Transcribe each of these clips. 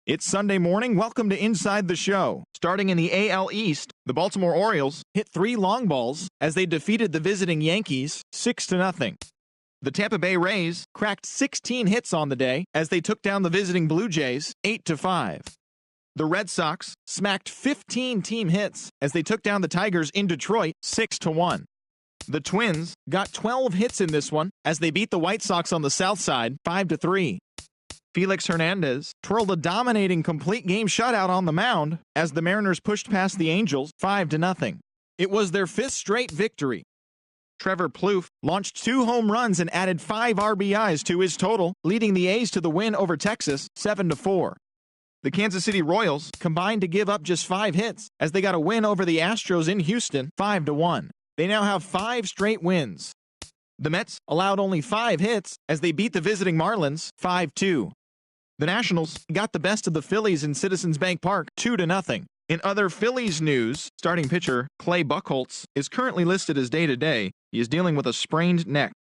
It's Sunday morning. Welcome to Inside the Show. Starting in the AL East, the Baltimore Orioles hit 3 long balls as they defeated the visiting Yankees 6-0. The Tampa Bay Rays cracked 16 hits on the day as they took down the visiting Blue Jays 8-5. The Red Sox smacked 15 team hits as they took down the Tigers in Detroit 6-1. The Twins got 12 hits in this one as they beat the White Sox on the South Side 5-3. Felix Hernandez twirled a dominating complete game shutout on the mound as the Mariners pushed past the Angels 5-0. It was their 5th straight victory. Trevor Plouffe launched 2 home runs and added 5 RBIs to his total, leading the A's to the win over Texas 7-4. The Kansas City Royals combined to give up just 5 hits as they got a win over the Astros in Houston 5-1. They now have 5 straight wins. The Mets allowed only 5 hits as they beat the visiting Marlins 5-2. The Nationals got the best of the Phillies in Citizens Bank Park 2-0. In other Phillies news, starting pitcher Clay Buchholz is currently listed as day-to-day. He is dealing with a sprained neck.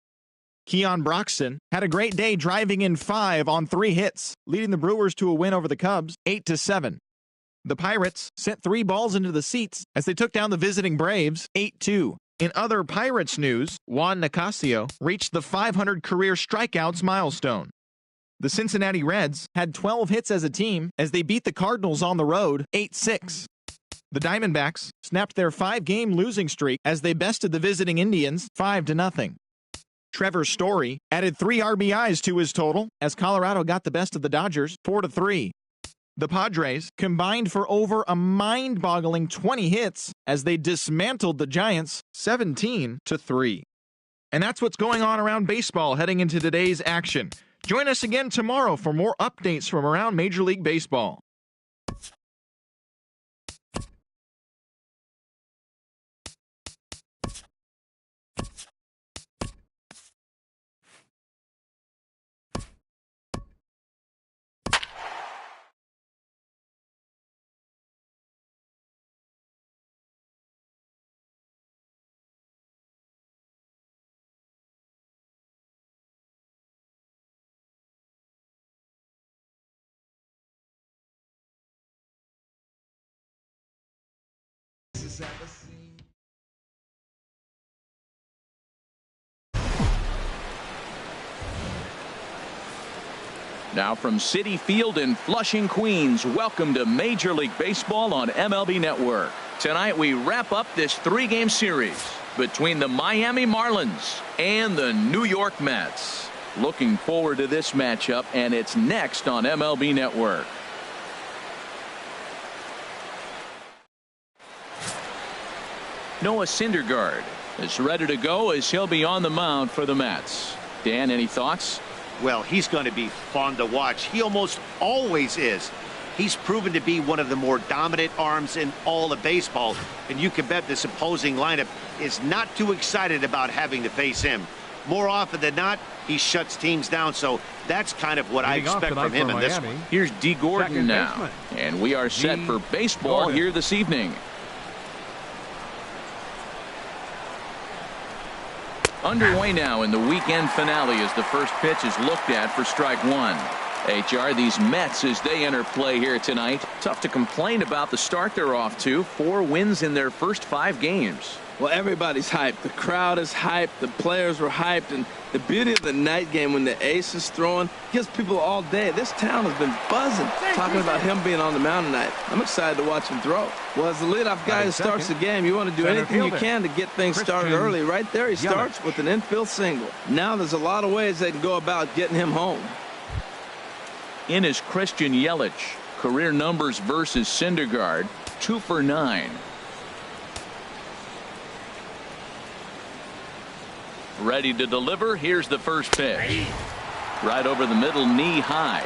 Keon Broxton had a great day driving in 5 on 3 hits, leading the Brewers to a win over the Cubs 8-7. The Pirates sent 3 balls into the seats as they took down the visiting Braves 8-2. In other Pirates news, Juan Nicasio reached the 500 career strikeouts milestone. The Cincinnati Reds had 12 hits as a team as they beat the Cardinals on the road 8-6. The Diamondbacks snapped their 5-game losing streak as they bested the visiting Indians 5-0. Trevor Story added 3 RBIs to his total as Colorado got the best of the Dodgers 4-3. The Padres combined for over a mind-boggling 20 hits as they dismantled the Giants 17-3. And that's what's going on around baseball heading into today's action. Join us again tomorrow for more updates from around Major League Baseball. Now from Citi Field in Flushing, Queens, welcome to Major League Baseball on MLB Network. Tonight we wrap up this 3-game series between the Miami Marlins and the New York Mets. Looking forward to this matchup, and it's next on MLB Network. Noah Syndergaard is ready to go as he'll be on the mound for the Mets. Dan, any thoughts? Well, he's going to be fun to watch. He almost always is. He's proven to be one of the more dominant arms in all of baseball, and you can bet this opposing lineup is not too excited about having to face him. More often than not, he shuts teams down, so that's kind of what I expect from him in this one. Here's D. Gordon now, and we are set for baseball here this evening. Underway now in the weekend finale as the first pitch is looked at for strike 1. HR, these Mets as they enter play here tonight. Tough to complain about the start they're off to. 4 wins in their first 5 games. Well, everybody's hyped. The crowd is hyped. The players were hyped. And the beauty of the night game when the ace is throwing gives people all day. This town has been buzzing talking about him being on the mound tonight. I'm excited to watch him throw. Well, as the leadoff guy who starts the game, you want to do anything you can to get things started early. Right there, he starts with an infield single. Now there's a lot of ways they can go about getting him home. In is Christian Yelich. Career numbers versus Syndergaard, 2 for 9. Ready to deliver. Here's the first pitch. Right over the middle, knee high.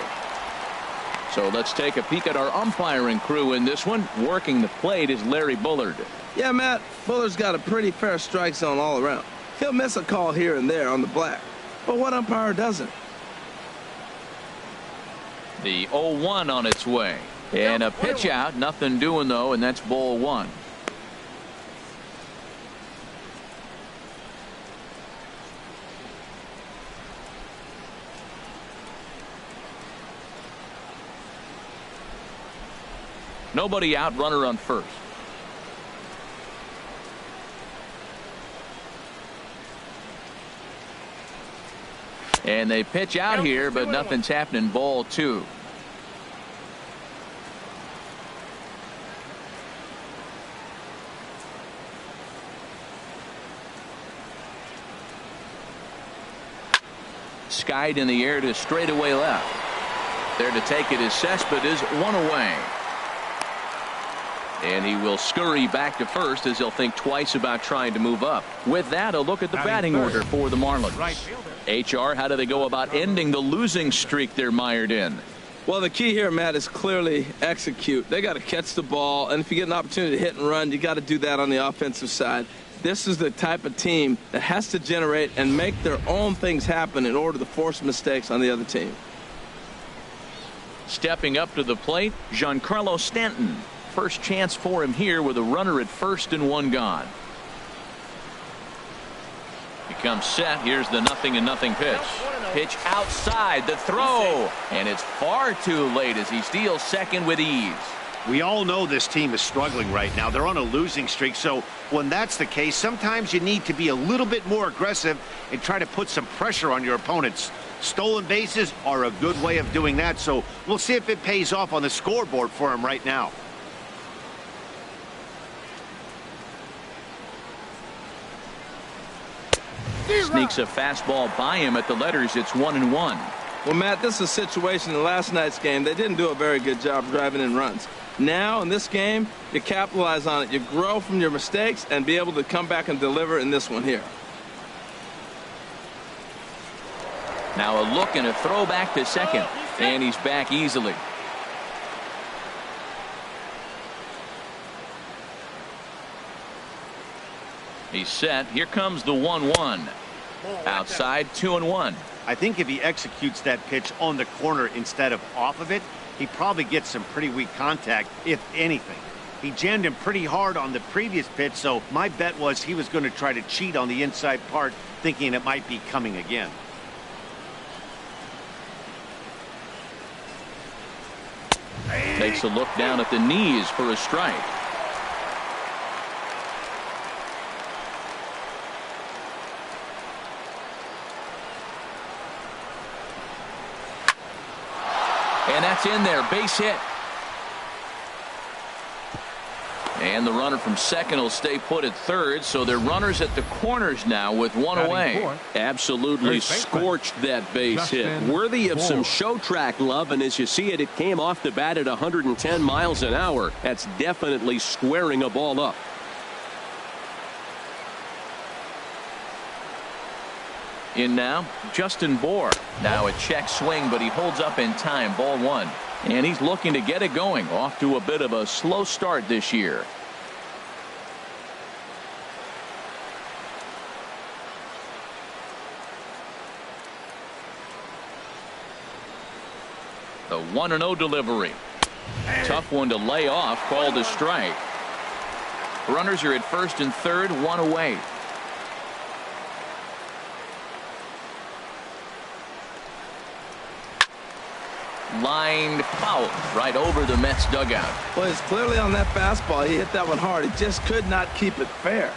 So let's take a peek at our umpiring crew in this one. Working the plate is Larry Bullard. Yeah, Matt, Bullard's got a pretty fair strike zone all around. He'll miss a call here and there on the black. But what umpire doesn't? The 0-1 on its way. And a pitch out. Nothing doing, though, and that's ball 1. Nobody out, runner on first. And they pitch out here, but nothing's happening. Ball 2. Skied in the air to straightaway left. There to take it is Cespedes, 1 away. And he will scurry back to first as he'll think twice about trying to move up. With that, a look at the batting order for the Marlins. HR, how do they go about ending the losing streak they're mired in? Well, the key here, Matt, is clearly execute. They got to catch the ball, and if you get an opportunity to hit and run, you got to do that on the offensive side. This is the type of team that has to generate and make their own things happen in order to force mistakes on the other team. Stepping up to the plate, Giancarlo Stanton. First chance for him here with a runner at first and 1 gone. He comes set. Here's the 0-0 pitch. Pitch outside, the throw, and it's far too late as he steals second with ease. We all know this team is struggling right now. They're on a losing streak, so when that's the case, sometimes you need to be a little bit more aggressive and try to put some pressure on your opponents. Stolen bases are a good way of doing that, so we'll see if it pays off on the scoreboard for him right now. Sneaks a fastball by him at the letters. It's 1-1. Well, Matt, this is a situation in last night's game. They didn't do a very good job driving in runs. Now, in this game, you capitalize on it. You grow from your mistakes and be able to come back and deliver in this one here. Now a look and a throw back to second. And he's back easily. He's set. Here comes the 1-1. Outside, 2-1. I think if he executes that pitch on the corner instead of off of it, he probably gets some pretty weak contact, if anything. He jammed him pretty hard on the previous pitch, so my bet was he was going to try to cheat on the inside part, thinking it might be coming again. Takes a look down at the knees for a strike. And that's in there. Base hit. And the runner from second will stay put at third, so they're runners at the corners now with 1 away. Absolutely scorched that base hit. Worthy of some show track love, and as you see it, it came off the bat at 110 miles an hour. That's definitely squaring a ball up. In now, Justin Bour. Now a check swing, but he holds up in time. Ball 1. And he's looking to get it going. Off to a bit of a slow start this year. The 1-0 delivery. Tough one to lay off. Called a strike. Runners are at first and third. 1 away. Lined foul right over the Mets dugout. Well, it's clearly on that fastball. He hit that one hard. He just could not keep it fair.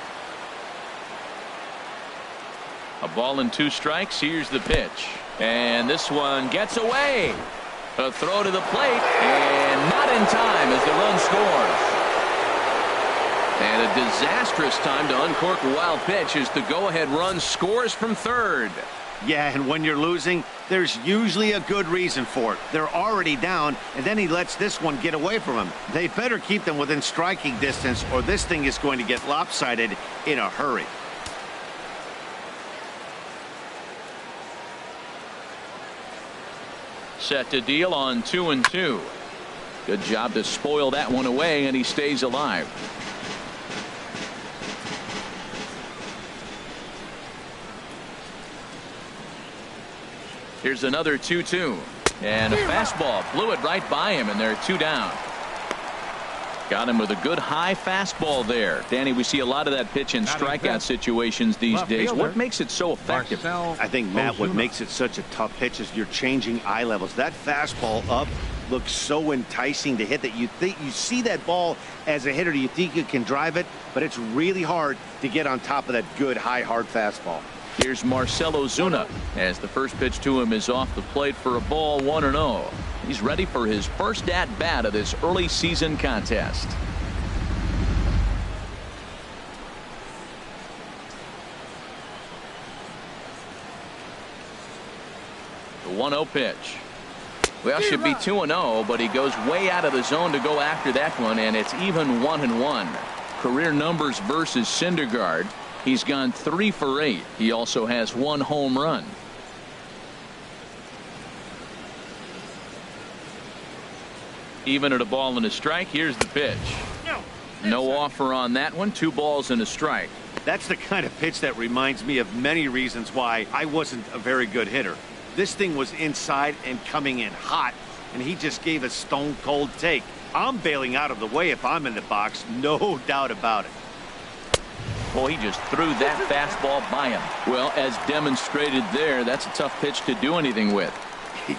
A ball and 2 strikes. Here's the pitch. And this one gets away. A throw to the plate. And not in time as the run scores. And a disastrous time to uncork a wild pitch as the go-ahead run scores from third. Yeah, and when you're losing, there's usually a good reason for it. They're already down, and then he lets this one get away from him. They better keep them within striking distance, or this thing is going to get lopsided in a hurry. Set to deal on 2-2. Good job to spoil that one away, and he stays alive. Here's another 2-2. And a fastball blew it right by him, and they're 2 down. Got him with a good high fastball there. Danny, we see a lot of that pitch in strikeout situations these days. What makes it so effective? I think, Matt, what makes it such a tough pitch is you're changing eye levels. That fastball up looks so enticing to hit that you see that ball as a hitter, you think you can drive it, but it's really hard to get on top of that good high hard fastball. Here's Marcell Ozuna as the first pitch to him is off the plate for a ball, 1-0. He's ready for his first at bat of this early season contest. The 1-0 pitch. Well, should be 2-0, but he goes way out of the zone to go after that one, and it's even 1-1. Career numbers versus Syndergaard. He's gone 3 for 8. He also has 1 home run. Even at a ball and a strike. Here's the pitch. No offer on that one. 2 balls and a strike. That's the kind of pitch that reminds me of many reasons why I wasn't a very good hitter. This thing was inside and coming in hot, and he just gave a stone cold take. I'm bailing out of the way if I'm in the box, no doubt about it. Well, he just threw that fastball by him. Well, as demonstrated there, that's a tough pitch to do anything with.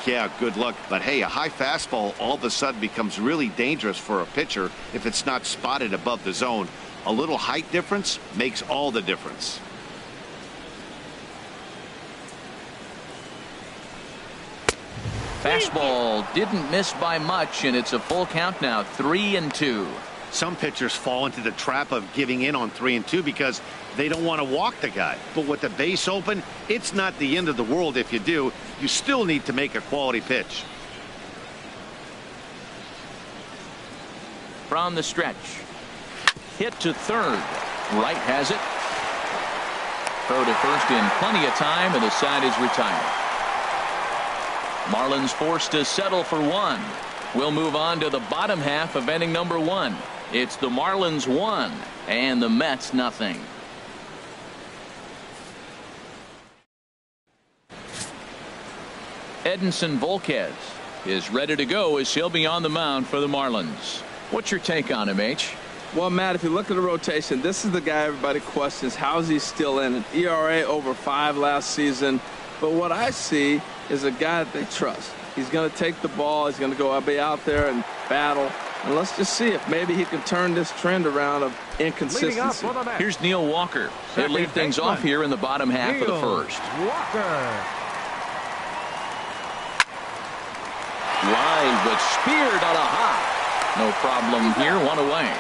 Yeah, good luck. But hey, a high fastball all of a sudden becomes really dangerous for a pitcher if it's not spotted above the zone. A little height difference makes all the difference. Fastball didn't miss by much, and it's a full count now, 3-2. Some pitchers fall into the trap of giving in on 3-2 because they don't want to walk the guy. But with the base open, it's not the end of the world if you do. You still need to make a quality pitch. From the stretch. Hit to third. Wright has it. Throw to first in plenty of time, and the side is retired. Marlins forced to settle for 1. We'll move on to the bottom half of inning number 1. It's the Marlins 1 and the Mets nothing. Edinson Volquez is ready to go as he'll be on the mound for the Marlins. What's your take on him, H? Well, Matt, if you look at the rotation, this is the guy everybody questions. How is he still in? An ERA over 5 last season. But what I see is a guy that they trust. He's going to take the ball. He's going to go be out there and battle. And let's just see if maybe he can turn this trend around of inconsistency. Here's Neil Walker. They lead things off here in the bottom half of the first. Line, but speared on a hop. No problem here. 1 away.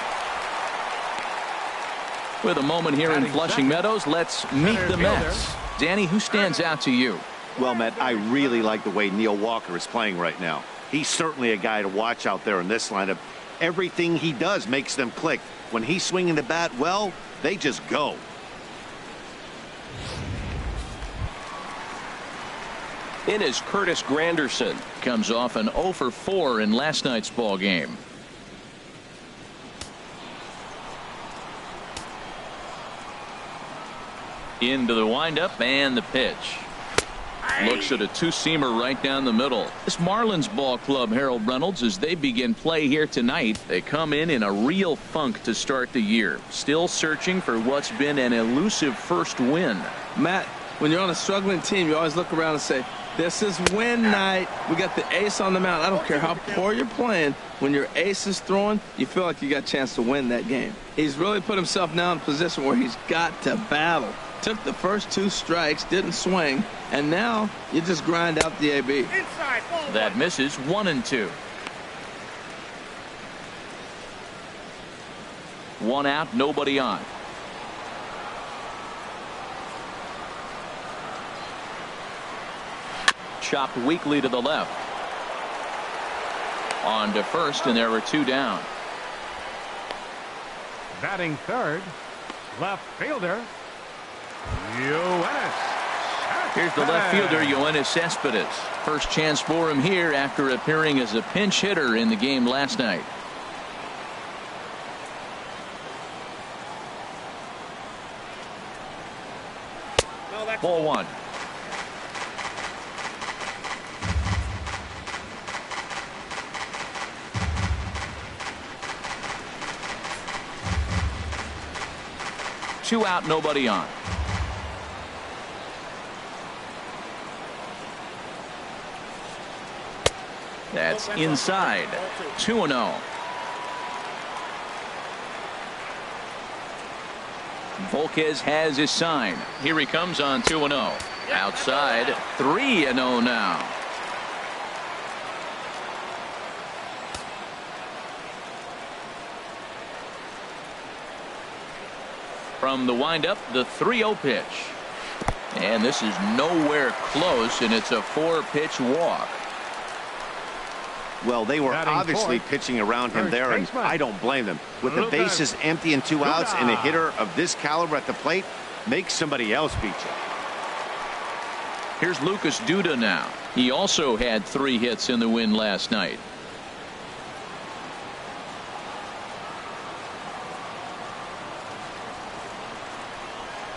With a moment here in Flushing Meadows, let's meet the Mets. Danny, who stands out to you? Well, Matt, I really like the way Neil Walker is playing right now. He's certainly a guy to watch out there in this lineup. Everything he does makes them click. When he's swinging the bat, well, they just go. In is Curtis Granderson. Comes off an 0 for 4 in last night's ball game. Into the windup and the pitch. Looks at a 2-seamer right down the middle. This Marlins ball club, Harold Reynolds, as they begin play here tonight, they come in a real funk to start the year. Still searching for what's been an elusive first win. Matt, when you're on a struggling team, you always look around and say, this is win night. We got the ace on the mound. I don't care how poor you're playing. When your ace is throwing, you feel like you got a chance to win that game. He's really put himself now in a position where he's got to battle. Took the first 2 strikes, didn't swing, and now you just grind out the AB. That misses. 1-2. 1 out, nobody on. Chopped weakly to the left. On to first, and there were 2 down. Batting third, left fielder, Here's the left fielder, Yoenis Cespedes. First chance for him here after appearing as a pinch hitter in the game last night. Ball 1. Two out, nobody on. That's inside. 2-0. Volquez has his sign. Here he comes on 2-0. Outside, 3-0 now. From the windup, the 3-0 pitch. And this is nowhere close, and it's a 4-pitch walk. Well, they were obviously pitching around him there, and I don't blame them. With the bases empty and 2 outs, and a hitter of this caliber at the plate, make somebody else beat you. Here's Lucas Duda now. He also had 3 hits in the win last night.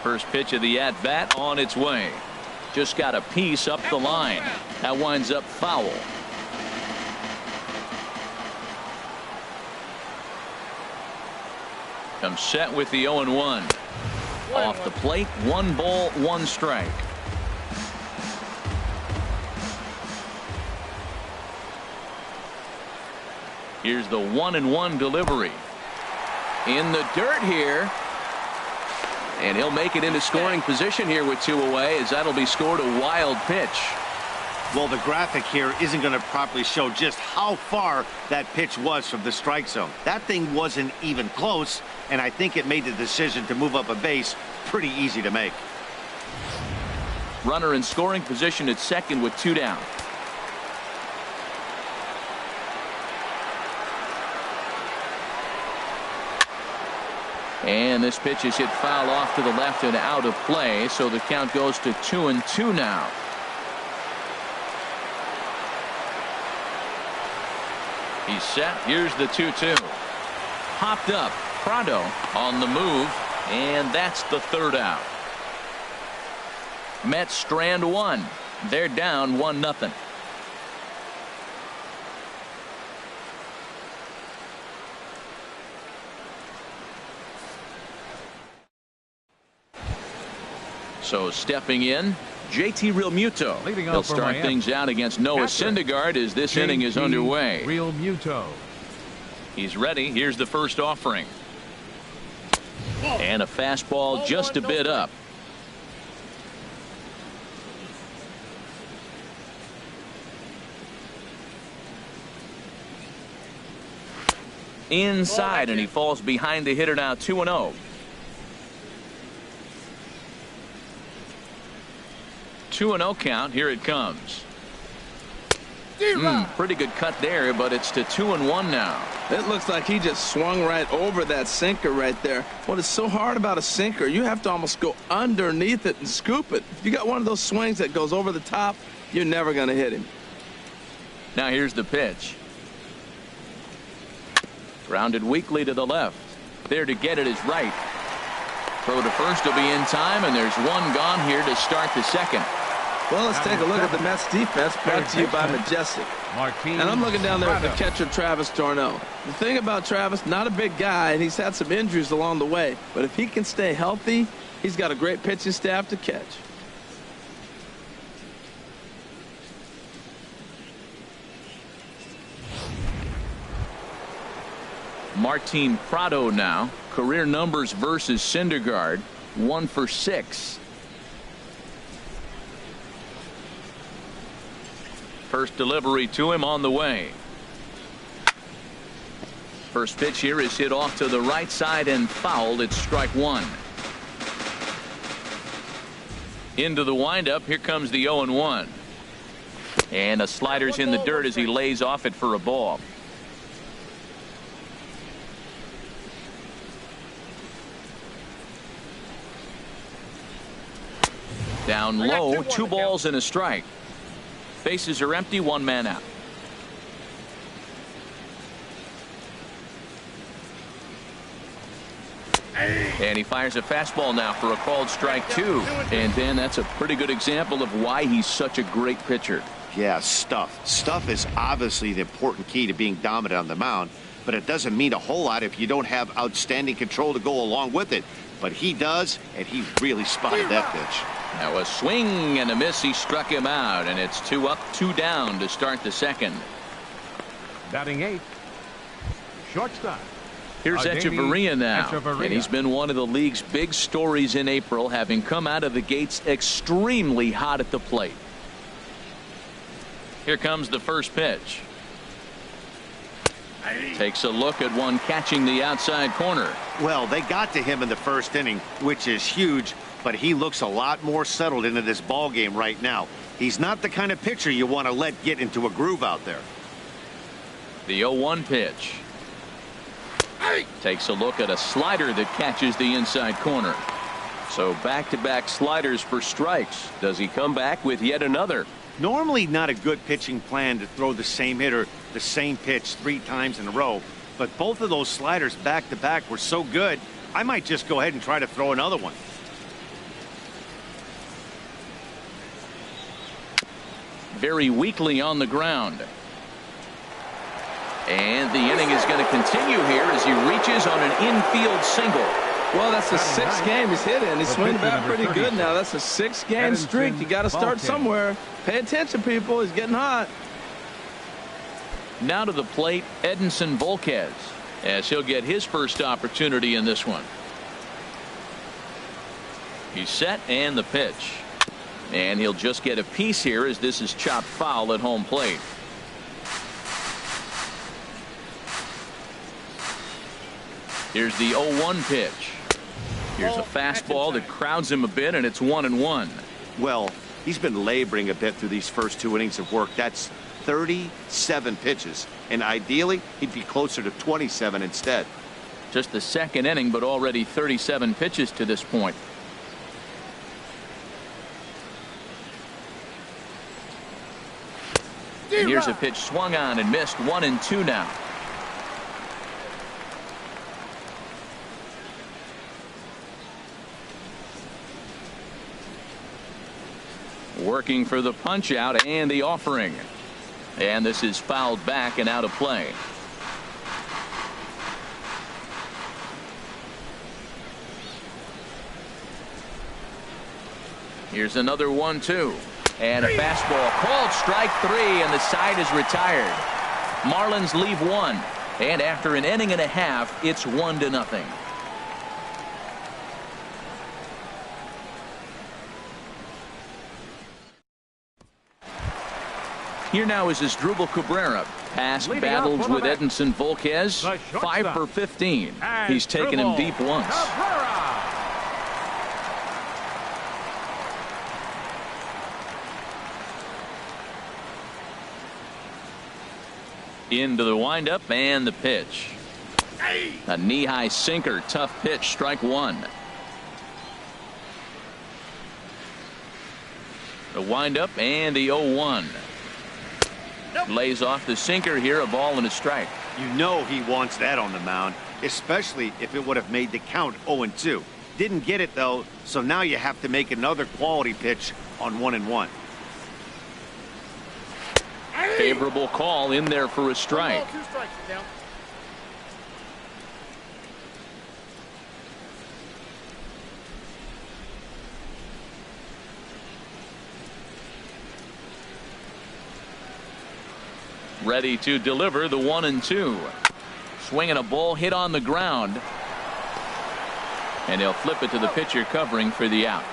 First pitch of the at-bat on its way. Just got a piece up the line. That winds up foul. Comes set with the 0-1. Off the plate, 1 ball, 1 strike. Here's the 1-1 delivery. In the dirt here. And he'll make it into scoring position here with 2 away, as that'll be scored a wild pitch. Well, the graphic here isn't going to properly show just how far that pitch was from the strike zone. That thing wasn't even close, and I think it made the decision to move up a base pretty easy to make. Runner in scoring position at second with 2 down. And this pitch is hit foul off to the left and out of play, so the count goes to 2-2 now. He's set. Here's the 2-2. Popped up. Prado on the move, and that's the 3rd out. Mets strand 1. They're down 1-0. So stepping in, JT Realmuto. He'll start things out against Noah Syndergaard as this inning is underway. Realmuto. He's ready. Here's the first offering. And a fastball just a bit up. Inside, and he falls behind the hitter now. 2-0. 2-0 count. Here it comes. Pretty good cut there, but it's to 2-1 now. It looks like he just swung right over that sinker right there. What is so hard about a sinker, you have to almost go underneath it and scoop it. If you got one of those swings that goes over the top, you're never going to hit him. Now here's the pitch. Grounded weakly to the left. There to get it is right. Throw to first will be in time, and there's 1 gone here to start the second. Well, let's take a look at the Mets defense, brought to you by Majestic. And I'm looking down there at the catcher, Travis d'Arnaud. The thing about Travis, not a big guy, and he's had some injuries along the way. But if he can stay healthy, he's got a great pitching staff to catch. Martin Prado now. Career numbers versus Syndergaard. 1 for 6. First delivery to him on the way. First pitch here is hit off to the right side and fouled. It's strike 1. Into the windup. Here comes the 0-1. And a slider's in the dirt as he lays off it for a ball. Down low, 2 balls and a strike. Bases are empty, 1 man out. And he fires a fastball now for a called strike 2. And then that's a pretty good example of why he's such a great pitcher. Yeah, stuff. Stuff is obviously the important key to being dominant on the mound, but it doesn't mean a whole lot if you don't have outstanding control to go along with it. But he does, and he really spotted that pitch. Now a swing and a miss. He struck him out, and it's 2 up, 2 down to start the second. Batting 8th, shortstop. Here's Echeverria now, and he's been one of the league's big stories in April, having come out of the gates extremely hot at the plate. Here comes the first pitch. Takes a look at one catching the outside corner. Well, they got to him in the first inning, which is huge, but he looks a lot more settled into this ball game right now. He's not the kind of pitcher you want to let get into a groove out there. The 0-1 pitch. Takes a look at a slider that catches the inside corner. So back-to-back sliders for strikes. Does he come back with yet another? Normally not a good pitching plan to throw the same hitter the same pitch 3 times in a row, but both of those sliders back-to-back were so good, I might just go ahead and try to throw another one. Very weakly on the ground. And the inning is going to continue here as he reaches on an infield single. Well, that's the 6th game he's hit in. He's swinging about pretty good now. That's a 6-game streak. You got to start somewhere. Pay attention, people. He's getting hot. Now to the plate, Edinson Volquez, as he'll get his first opportunity in this one. He's set, and the pitch. And he'll just get a piece here as this is chopped foul at home plate. Here's the 0-1 pitch. Here's a fastball that crowds him a bit, and it's 1-1. Well, he's been laboring a bit through these first 2 innings of work. That's 37 pitches, and ideally he'd be closer to 27 instead. Just the 2nd inning, but already 37 pitches to this point. And here's a pitch swung on and missed. 1-2 now. Working for the punch out and the offering. And this is fouled back and out of play. Here's another 1-2. And a fastball called strike 3, and the side is retired. Marlins leave 1. And after an inning and a half, it's 1-0. Here now is Asdrubal Cabrera. Past battles with Edinson Volquez, 5 for 15. He's taken him deep once. Into the windup and the pitch. A knee-high sinker, tough pitch, strike 1. The windup and the 0-1. Lays off the sinker here, a ball and a strike. You know he wants that on the mound, especially if it would have made the count 0-2. Didn't get it though, so now you have to make another quality pitch on 1-1. Favorable call in there for a strike. Ready to deliver the 1-2. Swinging a ball hit on the ground. And he'll flip it to the pitcher covering for the out.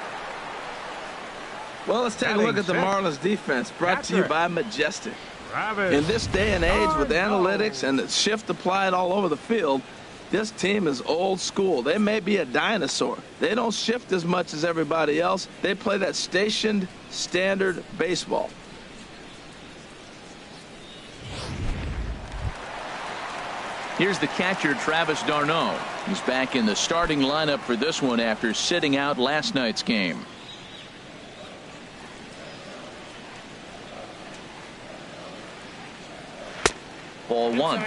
Well, let's take a look at the Marlins defense, brought to you by Majestic. In this day and age with analytics and the shift applied all over the field, this team is old school. They may be a dinosaur. They don't shift as much as everybody else. They play that stationed standard baseball. Here's the catcher, Travis d'Arnaud. He's back in the starting lineup for this one after sitting out last night's game. Ball 1.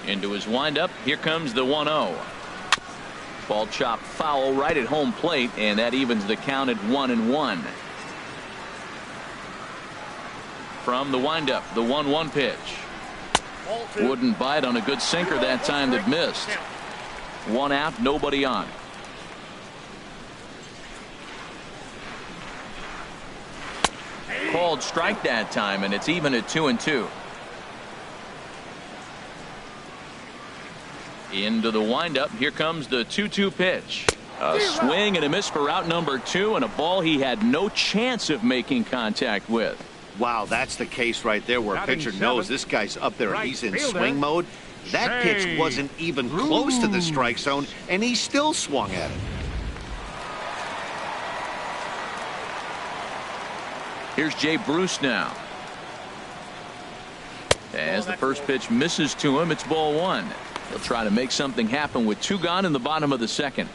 Into his windup. Here comes the 1-0. Ball chopped foul right at home plate, and that evens the count at 1-1. From the windup, the 1-1 pitch. Wouldn't bite on a good sinker that time that missed. One out, nobody on. Called strike that time, and it's even at 2-2. Into the windup. Here comes the 2-2 pitch. A swing and a miss for out number 2, and a ball he had no chance of making contact with. Wow, that's the case right there where a pitcher knows this guy's up there and he's in swing mode. That pitch wasn't even close to the strike zone, and he still swung at it. Here's Jay Bruce now. As the first pitch misses to him, it's ball 1. He'll try to make something happen with 2 gone in the bottom of the second.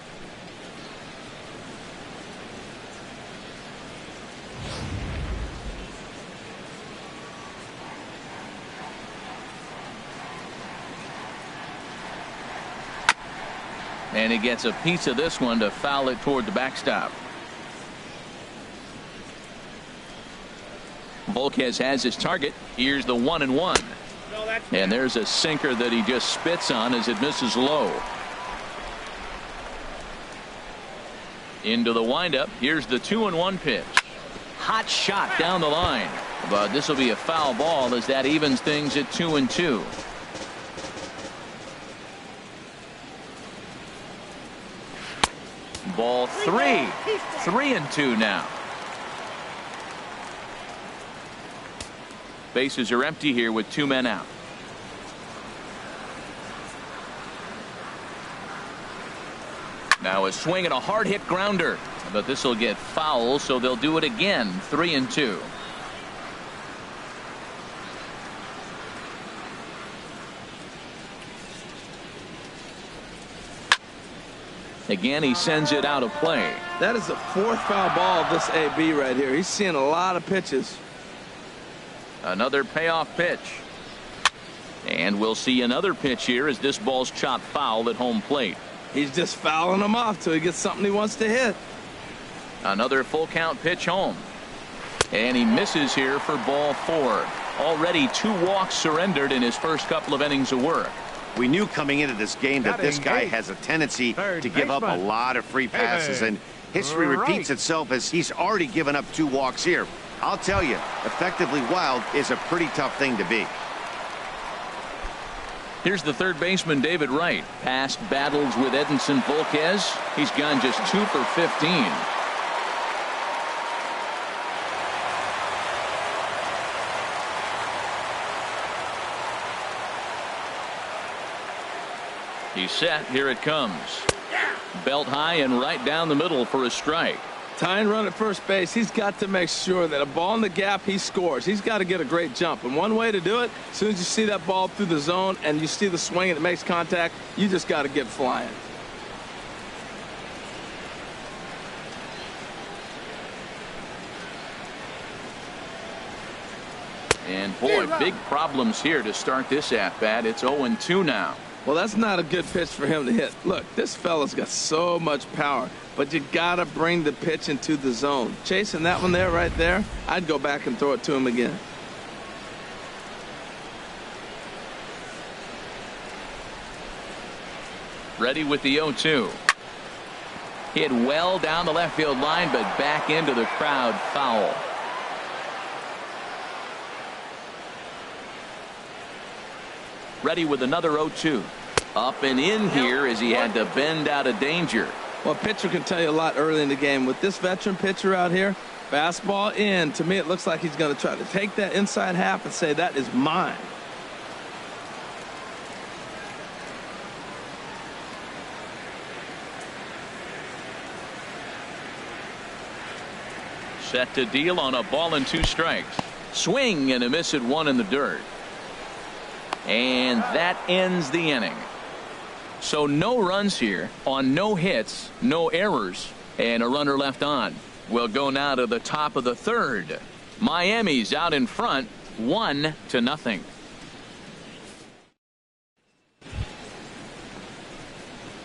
And he gets a piece of this one to foul it toward the backstop. Volquez has his target. Here's the 1-1. And there's a sinker that he just spits on as it misses low. Into the windup. Here's the 2-1 pitch. Hot shot down the line. But this will be a foul ball as that evens things at 2-2. Ball 3. 3-2 now. Bases are empty here with 2 men out. Now a swing and a hard hit grounder, but this will get foul, so they'll do it again. 3-2. Again, he sends it out of play. That is the 4th foul ball of this AB right here. He's seeing a lot of pitches. Another payoff pitch. And we'll see another pitch here as this ball's chopped foul at home plate. He's just fouling them off till he gets something he wants to hit. Another full count pitch home. And he misses here for ball 4. Already 2 walks surrendered in his first couple of innings of work. We knew coming into this game that this guy has a tendency to give up a lot of free passes, and history repeats itself as he's already given up 2 walks here. I'll tell you, effectively wild is a pretty tough thing to be. Here's the third baseman, David Wright. Past battles with Edinson Volquez. He's gone just 2 for 15. He's set. Here it comes. Belt high and right down the middle for a strike. Tying run at first base. He's got to make sure that a ball in the gap he scores. He's got to get a great jump. And one way to do it, as soon as you see that ball through the zone and you see the swing and it makes contact, you just got to get flying. And boy, big problems here to start this at-bat. It's 0-2 now. Well, that's not a good pitch for him to hit. Look, this fella's got so much power, but you got to bring the pitch into the zone. Chasing that one there, right there, I'd go back and throw it to him again. Ready with the 0-2. Hit well down the left field line, but back into the crowd, foul. Ready with another 0-2. Up and in here as he had to bend out of danger. Well, a pitcher can tell you a lot early in the game. With this veteran pitcher out here, fastball in, to me it looks like he's going to try to take that inside half and say, that is mine. Set to deal on a ball and 2 strikes. Swing and a miss at 1 in the dirt. And that ends the inning. So no runs here on no hits, no errors, and a runner left on. We'll go now to the top of the 3rd. Miami's out in front, 1-0.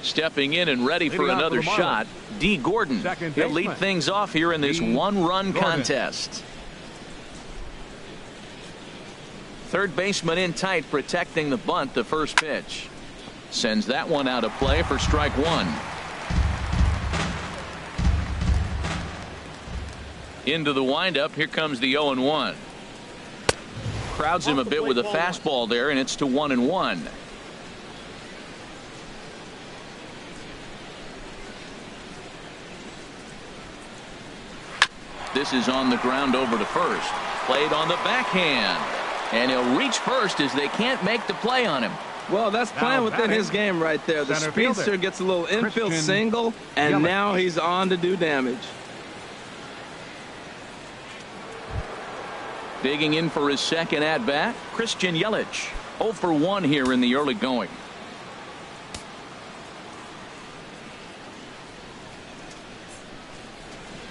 Stepping in and ready for another shot, D. Gordon. He'll lead things off here in this 1-run contest. Third baseman in tight, protecting the bunt. The first pitch sends that one out of play for strike one. Into the windup. Here comes the 0-1. Crowds him a bit with a fastball there, and it's to 1-1. This is on the ground over to first. Played on the backhand. And he'll reach first as they can't make the play on him. Well, that's playing within his game right there. The speedster gets a little infield single, and now he's on to do damage. Digging in for his second at-bat, Christian Yelich. 0 for 1 here in the early going.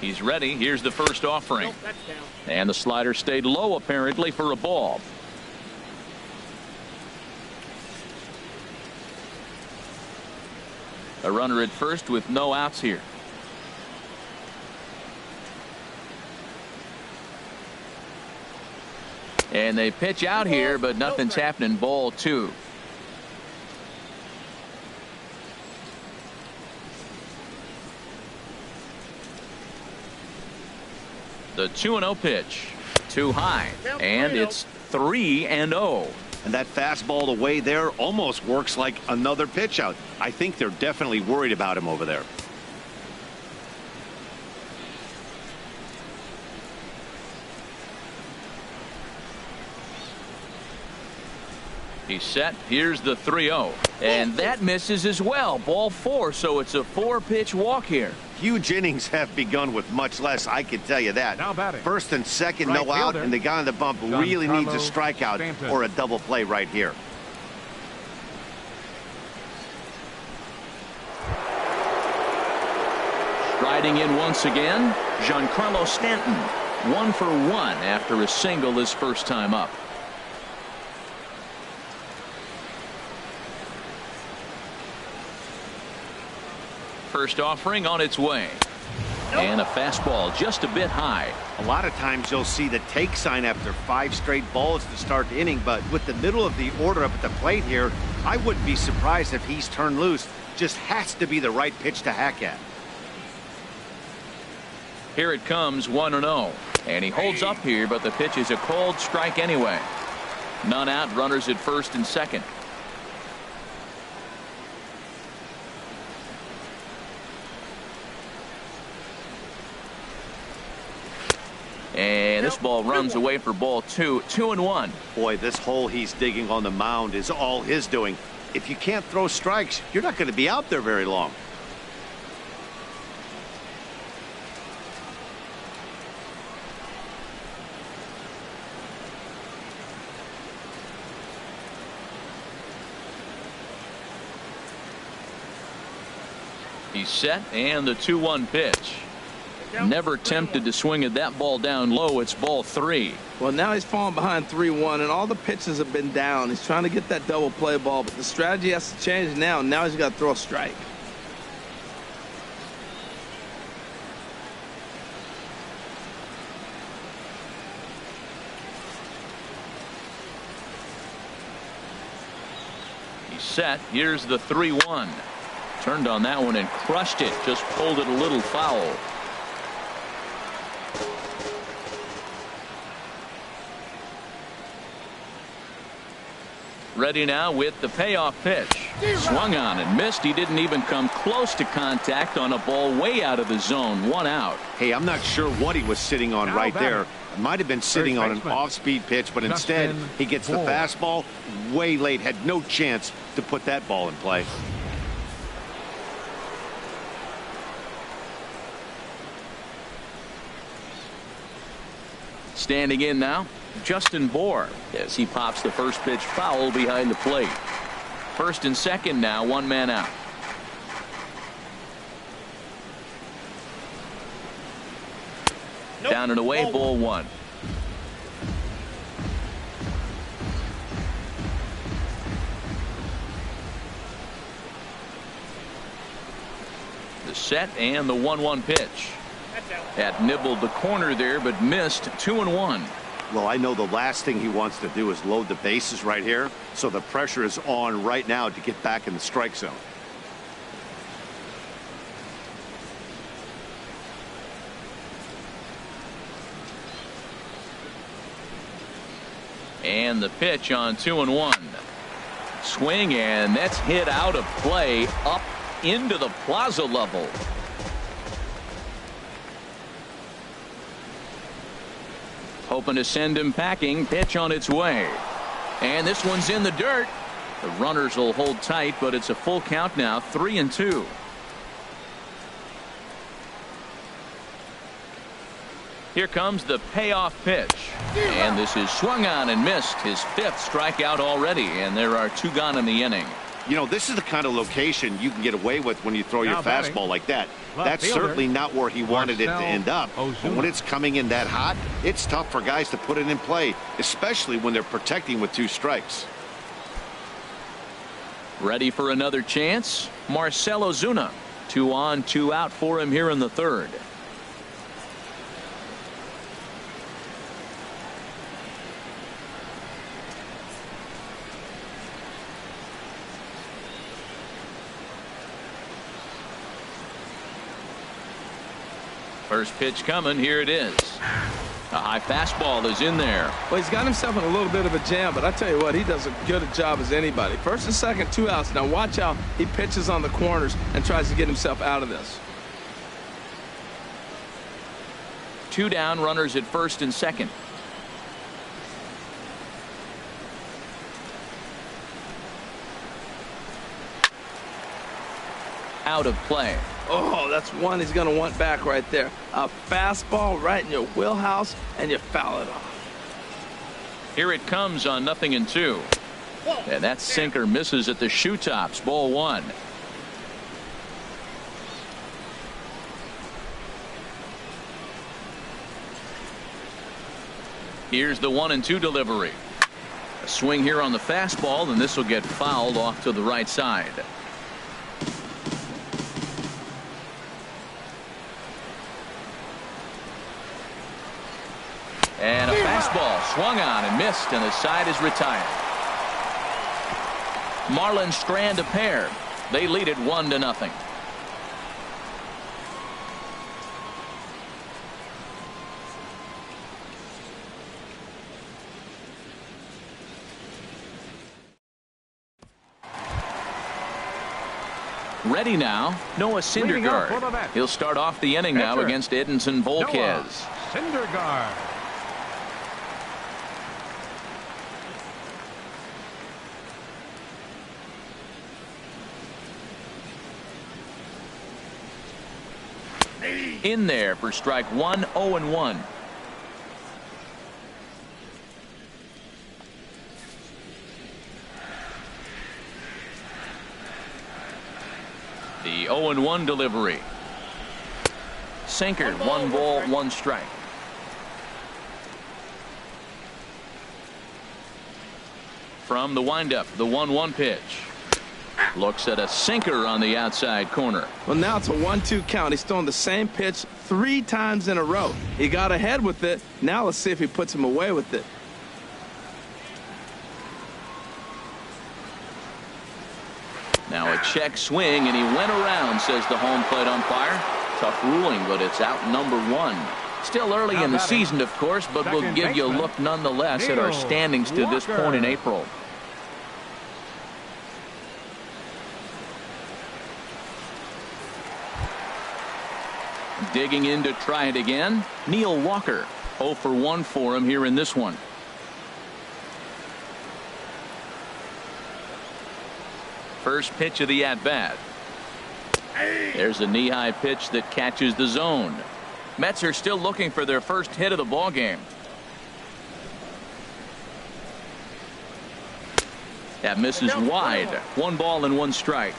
He's ready. Here's the first offering. And the slider stayed low apparently for a ball. A runner at first with no outs here. And they pitch out here, but nothing's happening. Ball 2. The 2-0 pitch. Too high. And it's 3-0. And that fastball away there almost works like another pitch out. I think they're definitely worried about him over there. He's set. Here's the 3-0. And that misses as well. Ball 4, so it's a 4-pitch walk here. Huge innings have begun with much less, I can tell you that. Now batting. First and second, Right no out, fielder. and the guy on the bump really needs a strikeout or a double play right here. Striding in once again, Giancarlo Stanton. 1 for 1 after a single his first time up. First offering on its way. And a fastball just a bit high. A lot of times you'll see the take sign after 5 straight balls to start the inning, but with the middle of the order up at the plate here, I wouldn't be surprised if he's turned loose. Just has to be the right pitch to hack at. Here it comes, 1-0. And he holds up here, but the pitch is a cold strike anyway. None out, runners at first and second. And this ball runs away for ball 2. 2-1. Boy, this hole he's digging on the mound is all his doing. If you can't throw strikes, you're not going to be out there very long. He's set, and the 2-1 pitch. Never tempted to swing at that ball down low. It's ball 3. Well, now he's falling behind 3-1, and all the pitches have been down. He's trying to get that double play ball, but the strategy has to change now. Now he's got to throw a strike. He's set. Here's the 3-1. Turned on that one and crushed it. Just pulled it a little foul. Ready now with the payoff pitch. Swung on and missed. He didn't even come close to contact on a ball way out of the zone. 1 out. Hey, I'm not sure what he was sitting on right there. Might have been sitting on an off-speed pitch, but instead he gets the fastball way late. Had no chance to put that ball in play. Standing in now, Justin Bour, as he pops the first pitch foul behind the plate. First and second now, 1 man out. Down and away, ball 1. The set and the 1-1 pitch. Had nibbled the corner there, but missed. 2-1. Well, I know the last thing he wants to do is load the bases right here, so the pressure is on right now to get back in the strike zone. And the pitch on 2-1. Swing, and that's hit out of play up into the plaza level. Hoping to send him packing. Pitch on its way. And this one's in the dirt. The runners will hold tight, but it's a full count now, 3-2. Here comes the payoff pitch. And this is swung on and missed. His 5th strikeout already, and there are 2 gone in the inning. You know, this is the kind of location you can get away with when you throw your fastball like that. That's certainly not where he wanted it to end up. But when it's coming in that hot, it's tough for guys to put it in play, especially when they're protecting with 2 strikes. Ready for another chance? Marcell Ozuna. 2 on, 2 out for him here in the 3rd. First pitch coming. Here it is. A high fastball is in there. Well, he's got himself in a little bit of a jam, but I tell you what, he does as good a job as anybody. First and second, 2 outs. Now watch how he pitches on the corners and tries to get himself out of this. 2 down, runners at first and second. Out of play. Oh, that's one he's going to want back right there. A fastball right in your wheelhouse, and you foul it off. Here it comes on 0-2. And that sinker misses at the shoe tops. Ball 1. Here's the 1-2 delivery. A swing here on the fastball, and this will get fouled off to the right side. And a fastball swung on and missed, and the side is retired. Marlins strand a pair. They lead it 1-0. Ready now, Noah Syndergaard. He'll start off the inning now against Edinson Volquez. Syndergaard. In there for strike 1, 0-1. The 0-1 delivery. Sinker, 1 ball, 1 strike. From the windup, the 1-1 pitch. Looks at a sinker on the outside corner. Well, now it's a 1-2 count. He's thrown the same pitch 3 times in a row. He got ahead with it. Now let's see if he puts him away with it. Now a check swing, and he went around, says the home plate umpire. Tough ruling, but it's out number 1. Still early in the season, of course, but we'll give you a look nonetheless at our standings to this point in April. Digging in to try it again, Neil Walker. 0 for 1 for him here in this one. First pitch of the at-bat. There's a knee-high pitch that catches the zone. Mets are still looking for their first hit of the ball game. That misses wide. 1 ball and 1 strike.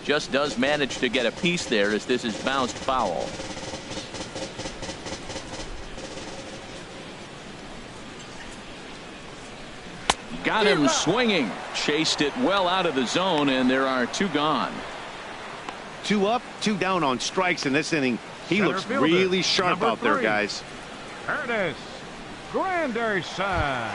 Just does manage to get a piece there as this is bounced foul. Got him swinging. Chased it well out of the zone, and there are 2 gone. 2 up, 2 down on strikes in this inning. He looks really sharp out there, guys. Curtis Granderson.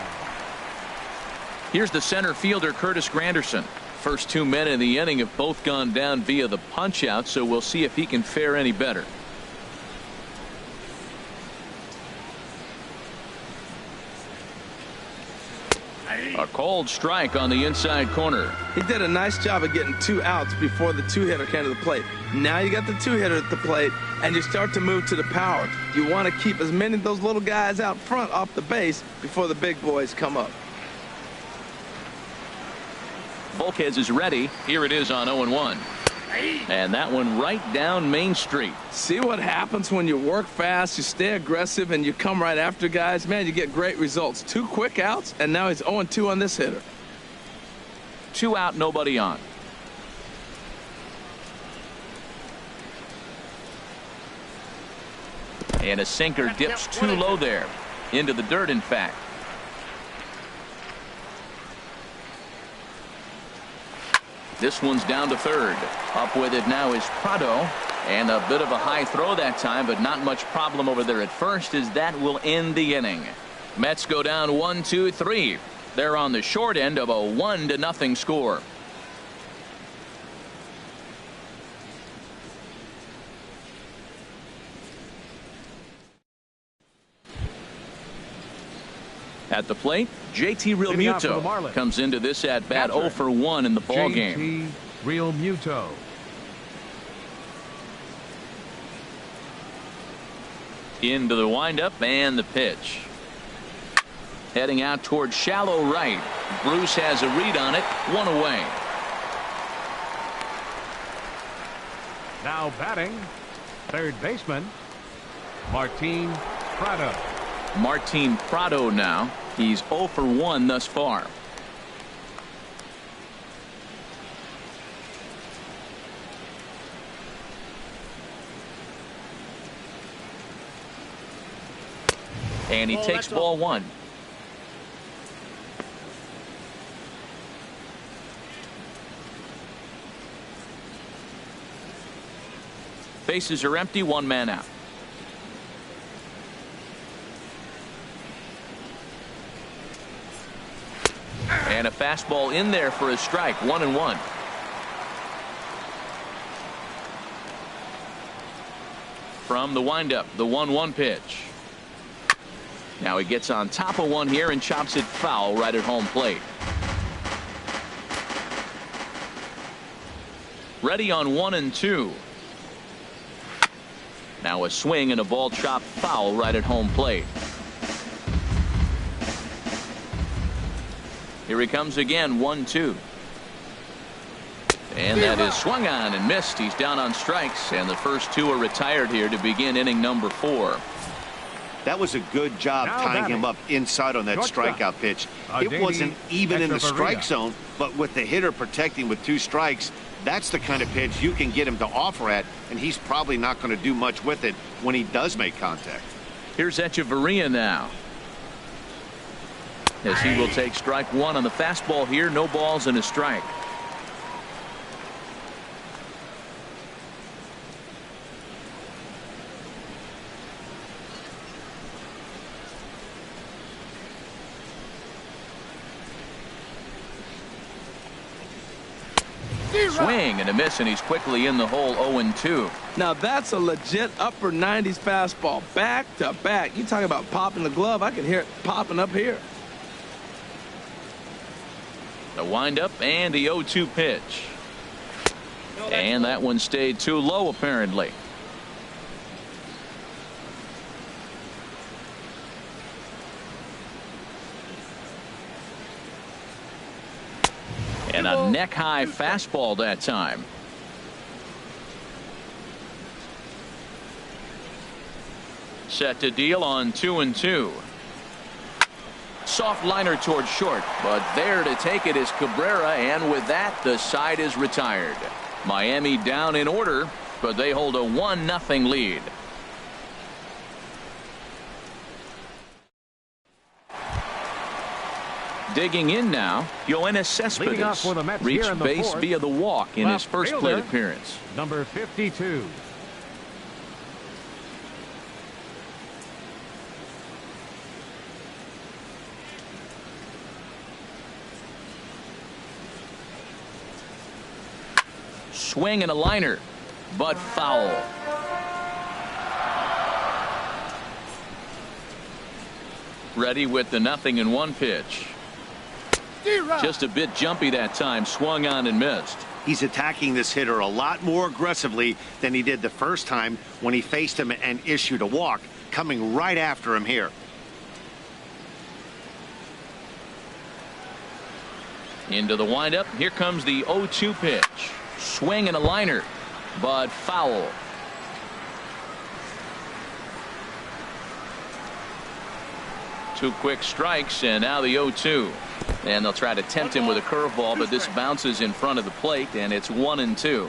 Here's the center fielder, Curtis Granderson. First 2 men in the inning have both gone down via the punch out, so we'll see if he can fare any better. A cold strike on the inside corner. He did a nice job of getting 2 outs before the 2-hitter came to the plate. Now you got the 2-hitter at the plate, and you start to move to the power. You want to keep as many of those little guys out front off the base before the big boys come up. Volquez is ready. Here it is on 0-1. And that one right down Main Street. See what happens when you work fast, you stay aggressive, and you come right after guys. Man, you get great results. 2 quick outs, and now he's 0-2 on this hitter. 2 out, nobody on. And a sinker dips too low there. Into the dirt, in fact. This one's down to third. Up with it now is Prado. And a bit of a high throw that time, but not much problem over there at first, as that will end the inning. Mets go down 1-2-3. They're on the short end of a 1-0 score. At the plate, JT Realmuto comes into this at bat 0 for 1 in the ball game. JT Realmuto. Into the windup and the pitch. Heading out towards shallow right. Bruce has a read on it. 1 away. Now batting, third baseman, Martin Prado. Martin Prado now. He's 0 for 1 thus far. And he takes ball 1. Bases are empty, 1 man out. And a fastball in there for a strike. 1-1. From the windup, the 1-1 pitch. Now he gets on top of one here and chops it foul right at home plate. Ready on 1-2. Now a swing and a ball chopped foul right at home plate. Here he comes again, 1-2. And that is swung on and missed. He's down on strikes, and the first 2 are retired here to begin inning number 4. That was a good job tying him up inside on that strikeout pitch. It wasn't even in the strike zone, but with the hitter protecting with 2 strikes, that's the kind of pitch you can get him to offer at, and he's probably not going to do much with it when he does make contact. Here's Echeverria now, as he will take strike 1 on the fastball here. No balls and a strike. Swing and a miss, and he's quickly in the hole. 0-2. Now that's a legit upper 90s fastball, back to back. You talking about popping the glove? I can hear it popping up here. The windup and the 0-2 pitch. And that one stayed too low, apparently. And a neck-high fastball that time. Set to deal on 2-2. Soft liner towards short, but there to take it is Cabrera, and with that, the side is retired. Miami down in order, but they hold a 1-0 lead. Digging in now, Yoenis Leading off for the Cespedes Mets here reached in the base fourth. via the walk in his Left first fielder, plate appearance. Number 52. Swing and a liner, but foul. Ready with the 0-1 pitch. Just a bit jumpy that time, swung on and missed. He's attacking this hitter a lot more aggressively than he did the first time when he faced him and issued a walk, coming right after him here. Into the windup. Here comes the 0-2 pitch. Swing and a liner, but foul. Two quick strikes, and now the 0-2. And they'll try to tempt him with a curveball, but this bounces in front of the plate, and it's 1-2.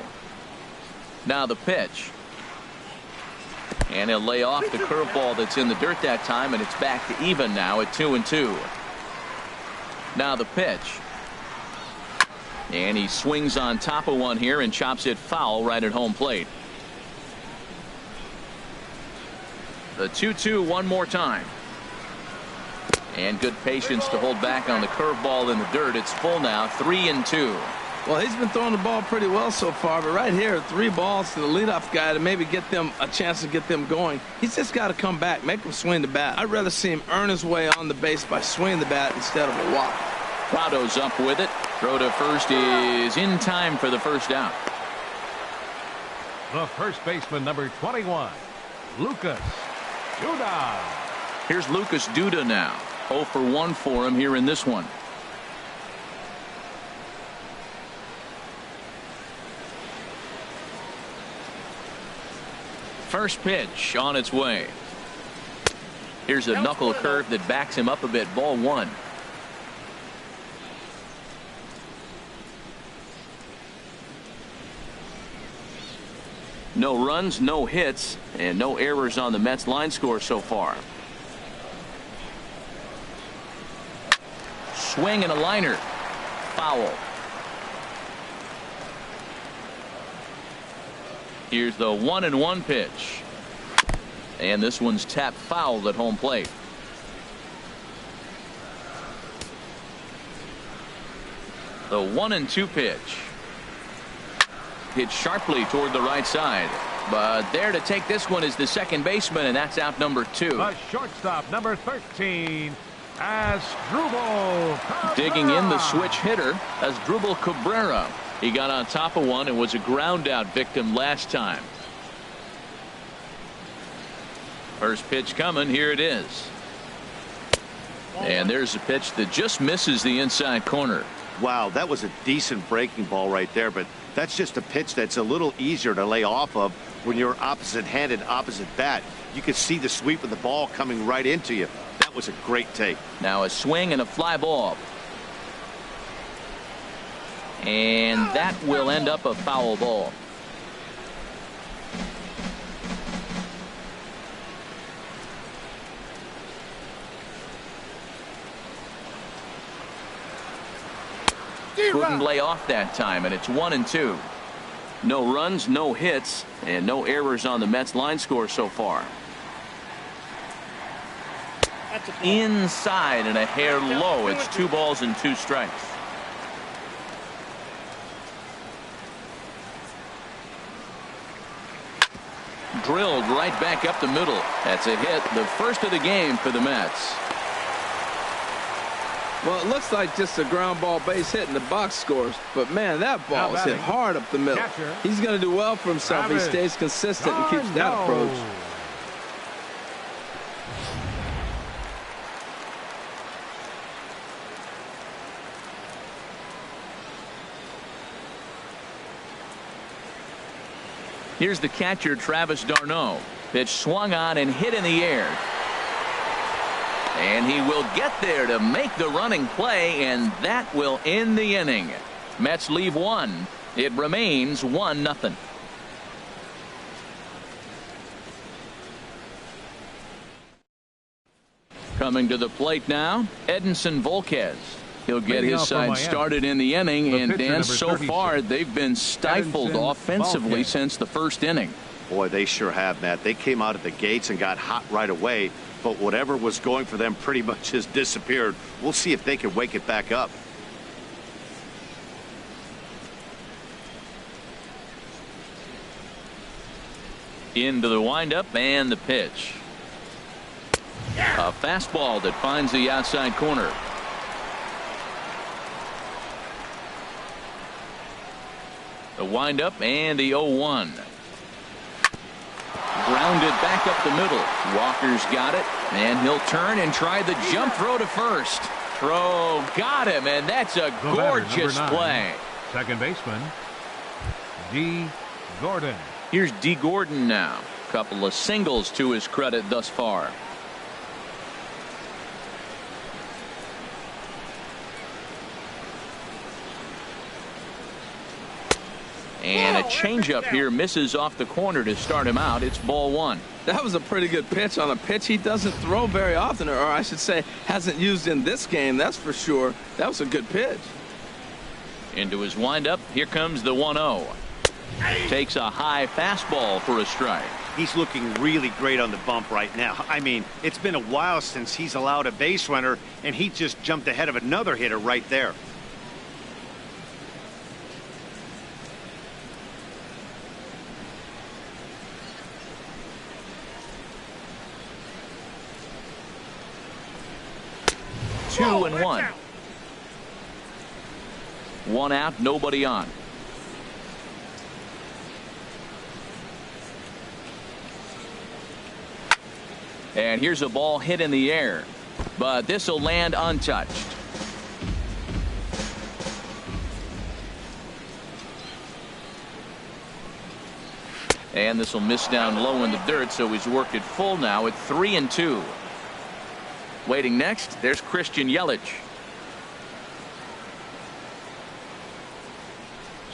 Now the pitch. And he'll lay off the curveball that's in the dirt that time, and it's back to even now at 2-2. Now the pitch. And he swings on top of one here and chops it foul right at home plate. The 2-2 one more time. And good patience to hold back on the curveball in the dirt. It's full now, 3-2. Well, he's been throwing the ball pretty well so far, but right here, 3 balls to the leadoff guy to maybe get them a chance to get them going. He's just got to come back, make him swing the bat. I'd rather see him earn his way on the base by swinging the bat instead of a walk. Prado's up with it. Throw to first is in time for the first out. The first baseman, number 21, Lucas Duda. Here's Lucas Duda now. 0 for 1 for him here in this one. First pitch on its way. Here's a knuckle curve that backs him up a bit. Ball 1. No runs, no hits, and no errors on the Mets line score so far. Swing and a liner. Foul. Here's the 1-1 pitch. And this one's tapped foul at home plate. The 1-2 pitch. Hit sharply toward the right side. But there to take this one is the second baseman, and that's out number 2. The shortstop, number 13, Asdrubal Cabrera. Digging in the switch hitter, Asdrubal Cabrera. He got on top of one and was a ground out victim last time. First pitch coming. Here it is. And there's a pitch that just misses the inside corner. Wow, that was a decent breaking ball right there, but that's just a pitch that's a little easier to lay off of when you're opposite-handed, opposite bat. You can see the sweep of the ball coming right into you. That was a great take. Now a swing and a fly ball. And that will end up a foul ball. Couldn't lay off that time, and it's 1-2. No runs, no hits, and no errors on the Mets line score so far. Inside and a hair low. It's 2 balls and 2 strikes. Drilled right back up the middle. That's a hit, the first of the game for the Mets. Well, it looks like just a ground ball base hit in the box scores, but man, that ball is hit hard up the middle. Catcher. He's going to do well for himself. He stays consistent and keeps that approach. Here's the catcher, Travis d'Arnaud. Pitch swung on and hit in the air. And he will get there to make the running play, and that will end the inning. Mets leave 1. It remains 1-0. Coming to the plate now, Edinson Volquez. He'll get his side started in the inning, and Dan, so far they've been stifled offensively since the first inning. Boy, they sure have, Matt. They came out of the gates and got hot right away, but whatever was going for them pretty much has disappeared. We'll see if they can wake it back up. Into the windup and the pitch. A fastball that finds the outside corner. The windup and the 0-1. Grounded back up the middle. Walker's got it, and he'll turn and try the jump throw to first. Throw got him, and that's a gorgeous play. Second baseman, D. Gordon. Here's D. Gordon now. Couple of singles to his credit thus far. And a changeup here misses off the corner to start him out. It's ball one. That was a pretty good pitch on a pitch he doesn't throw very often, or I should say hasn't used in this game, that's for sure. That was a good pitch. Into his windup. Here comes the 1-0. Takes a high fastball for a strike. He's looking really great on the bump right now. I mean, it's been a while since he's allowed a base runner, and he just jumped ahead of another hitter right there. Two and one. One out, nobody on. And here's a ball hit in the air, but this will land untouched. And this will miss down low in the dirt, so he's worked it full now at 3-2. Waiting next, there's Christian Yelich.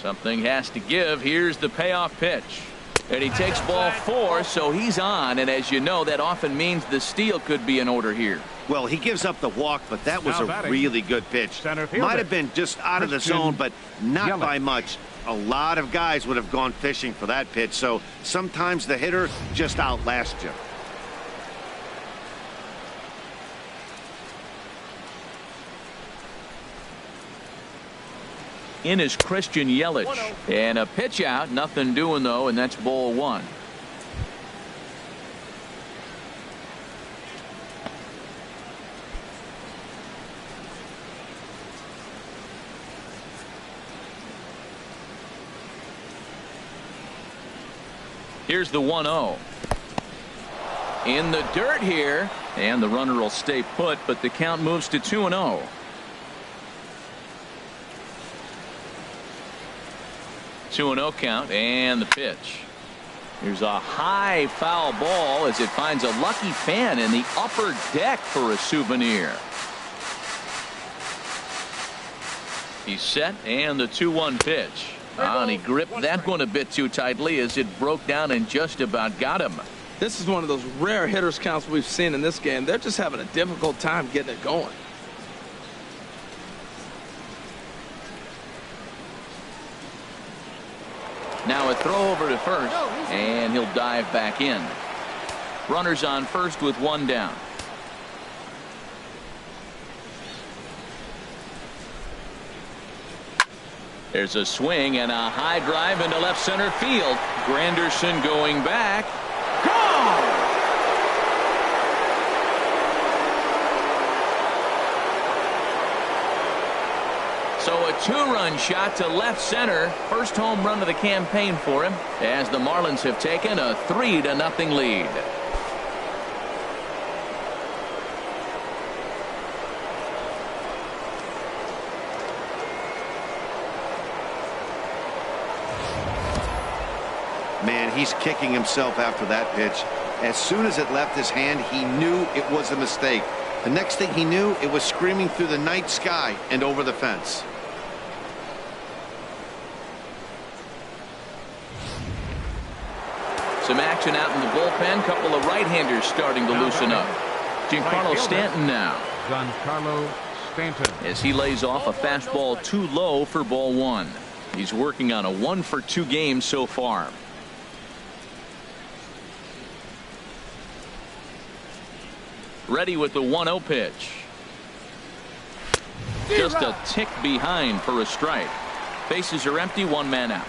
Something has to give. Here's the payoff pitch. And he takes ball 4, so he's on. And as you know, that often means the steal could be in order here. Well, he gives up the walk, but that was a really good pitch. Might have been just out of the zone, but not by much. A lot of guys would have gone fishing for that pitch, so sometimes the hitter just outlasts you. In is Christian Yelich, and a pitch out, nothing doing though, and that's ball one. Here's the 1-0. In the dirt here, and the runner will stay put, but the count moves to 2-0. 2-0 count, and the pitch. Here's a high foul ball as it finds a lucky fan in the upper deck for a souvenir. He's set, and the 2-1 pitch. And he gripped that one a bit too tightly as it broke down and just about got him. This is one of those rare hitters counts we've seen in this game. They're just having a difficult time getting it going. Now a throw over to first, and he'll dive back in. Runners on first with one down. There's a swing and a high drive into left center field. Granderson going back. Gone! So a two-run shot to left center. First home run of the campaign for him as the Marlins have taken a 3-0 lead. Man, he's kicking himself after that pitch. As soon as it left his hand, he knew it was a mistake. The next thing he knew, it was screaming through the night sky and over the fence. Some action out in the bullpen. Couple of right-handers starting to loosen up. Giancarlo Stanton now. Giancarlo Stanton. As he lays off a fastball too low for ball one. He's working on a 1-for-2 game so far. Ready with the 1-0 pitch. Just a tick behind for a strike. Bases are empty, one man out.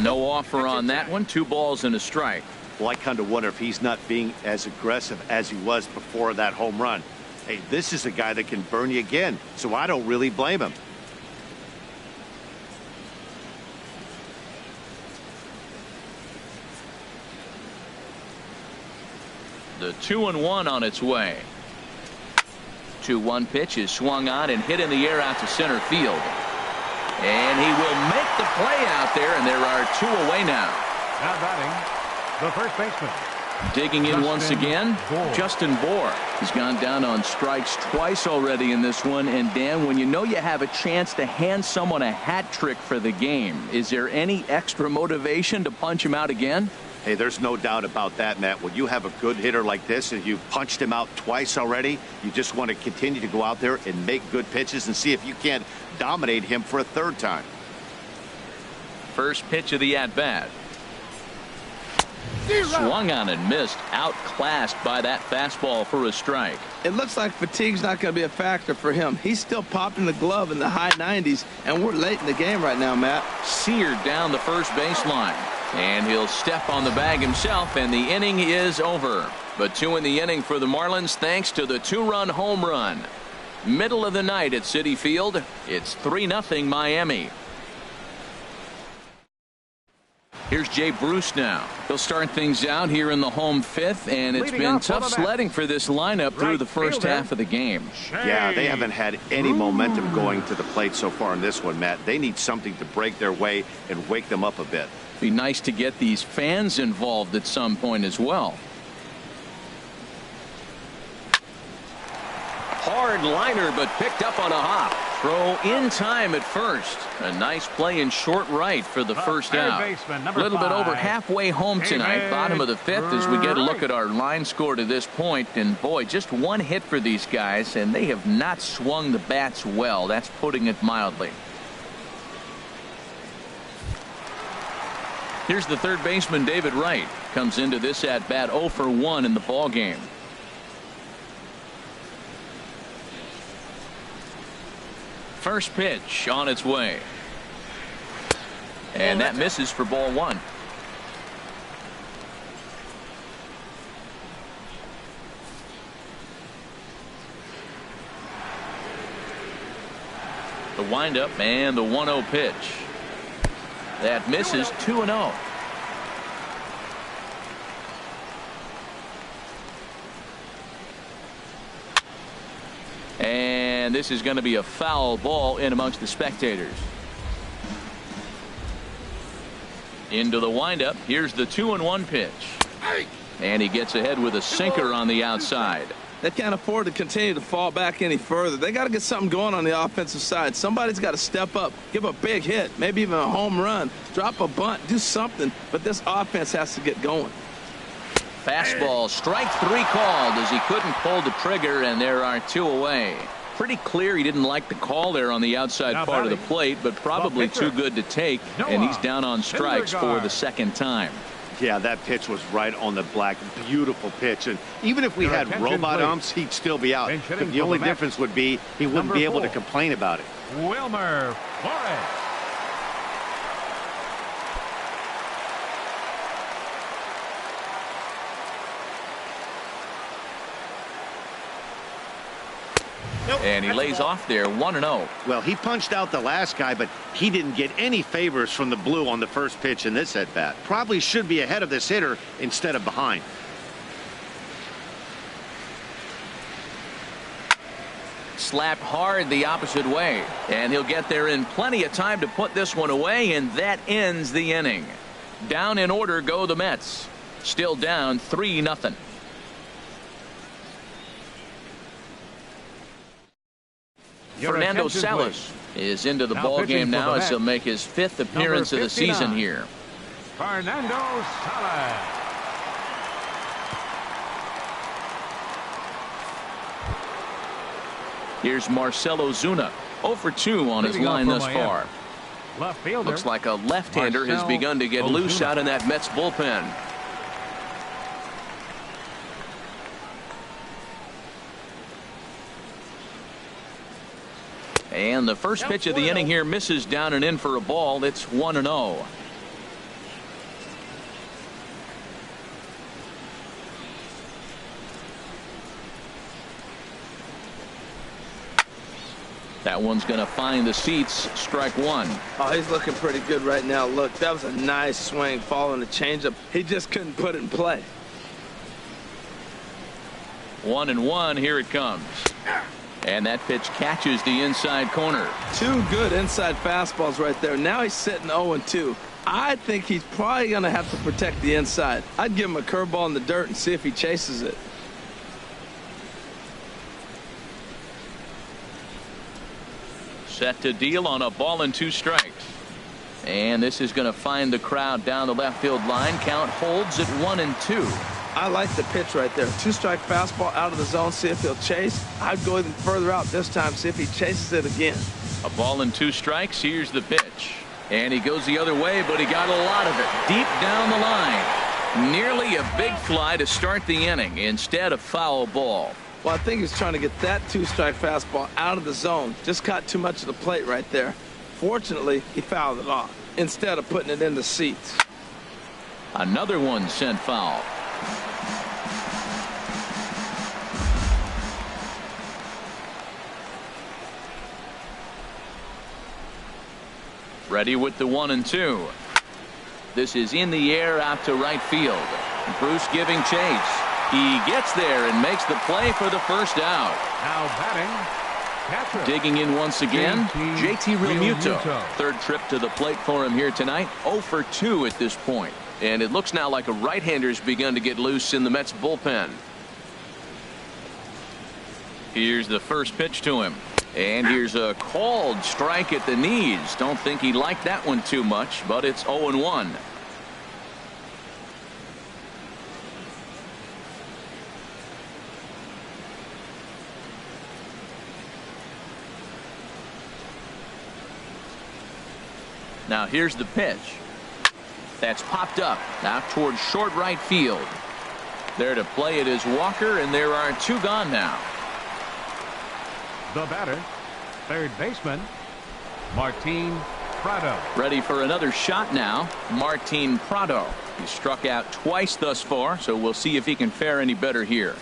No offer on that one. 2 balls and a strike. Well, I kind of wonder if he's not being as aggressive as he was before that home run. Hey, this is a guy that can burn you again, so I don't really blame him. The 2-1 on its way. 2-1 pitch is swung on and hit in the air out to center field. And he will make the play out there, and there are 2 away now. Now batting, the first baseman. Digging in once again, Justin Bour. He's gone down on strikes twice already in this one. And Dan, when you know you have a chance to hand someone a hat trick for the game, is there any extra motivation to punch him out again? Hey, there's no doubt about that, Matt. When you have a good hitter like this and you've punched him out twice already, you just want to continue to go out there and make good pitches and see if you can't dominate him for a 3rd time. First pitch of the at-bat. Swung on and missed. Outclassed by that fastball for a strike. It looks like fatigue's not going to be a factor for him. He's still popping the glove in the high 90s, and we're late in the game right now, Matt. Seared down the first baseline. And he'll step on the bag himself, and the inning is over. But 2 in the inning for the Marlins thanks to the 2-run home run. Middle of the night at Citi Field. It's 3-0 Miami. Here's Jay Bruce now. He'll start things out here in the home 5th, and it's been tough sledding for this lineup through the first half of the game. Yeah, they haven't had any momentum going to the plate so far in this one, Matt. They need something to break their way and wake them up a bit. Be nice to get these fans involved at some point as well. Hard liner, but picked up on a hop. Throw in time at first. A nice play in short right for the first out. A little bit over halfway home tonight. Bottom of the 5th as we get a look at our line score to this point. And boy, just 1 hit for these guys, and they have not swung the bats well. That's putting it mildly. Here's the 3rd baseman, David Wright. Comes into this at bat 0 for 1 in the ball game. First pitch on its way. And that misses for ball 1. The windup and the 1-0 pitch. That misses. 2-0. And this is going to be a foul ball in amongst the spectators. Into the windup. Here's the 2-1 pitch. And he gets ahead with a sinker on the outside. They can't afford to continue to fall back any further. They got to get something going on the offensive side. Somebody's got to step up, give a big hit, maybe even a home run, drop a bunt, do something. But this offense has to get going. Fastball, strike 3 called as he couldn't pull the trigger, and there are 2 away. Pretty clear he didn't like the call there on the outside part of the plate, but probably too good to take, and he's down on strikes for the 2nd time. Yeah, that pitch was right on the black. Beautiful pitch. And even if we had robot umps, he'd still be out. But the only difference would be he wouldn't be able to complain about it. Wilmer Flores. And he lays off there 1-0. Well, he punched out the last guy, but he didn't get any favors from the blue on the first pitch in this at bat. Probably should be ahead of this hitter instead of behind. Slapped hard the opposite way, and he'll get there in plenty of time to put this one away, and that ends the inning. Down in order go the Mets. Still down 3-0. Fernando Salas is into the ball game now as he'll make his 5th appearance of the season here. Fernando Salas. Here's Marcell Ozuna, 0 for 2 on his line thus far. Left fielder. Looks like a left-hander has begun to get loose out in that Mets bullpen. And the first pitch of the inning here misses down and in for a ball. It's 1-0. That one's going to find the seats. Strike one. Oh, he's looking pretty good right now. Look, that was a nice swing following the changeup. He just couldn't put it in play. 1-1. Here it comes. And that pitch catches the inside corner. Two good inside fastballs right there. Now he's sitting 0-2. I think he's probably going to have to protect the inside. I'd give him a curveball in the dirt and see if he chases it. Set to deal on a ball and 2 strikes. And this is going to find the crowd down the left field line. Count holds at 1-2. I like the pitch right there. 2-strike fastball out of the zone. See if he'll chase. I'd go even further out this time. See if he chases it again. A ball and 2 strikes. Here's the pitch. And he goes the other way, but he got a lot of it deep down the line. Nearly a big fly to start the inning instead of foul ball. Well, I think he's trying to get that 2-strike fastball out of the zone. Just caught too much of the plate right there. Fortunately, he fouled it off instead of putting it in the seats. Another one sent foul. Ready with the 1-2. This is in the air out to right field. Bruce giving chase. He gets there and makes the play for the first out. Now batting, catcher. Digging in once again, JT Realmuto. Realmuto. Third trip to the plate for him here tonight. 0 for 2 at this point. And it looks now like a right-hander's begun to get loose in the Mets bullpen. Here's the first pitch to him. And here's a called strike at the knees. Don't think he liked that one too much, but it's 0-1. Now here's the pitch. That's popped up out towards short right field. There to play it is Walker, and there are 2 gone now. The batter, third baseman, Martin Prado. Ready for another shot now, Martin Prado. He struck out twice thus far, so we'll see if he can fare any better here.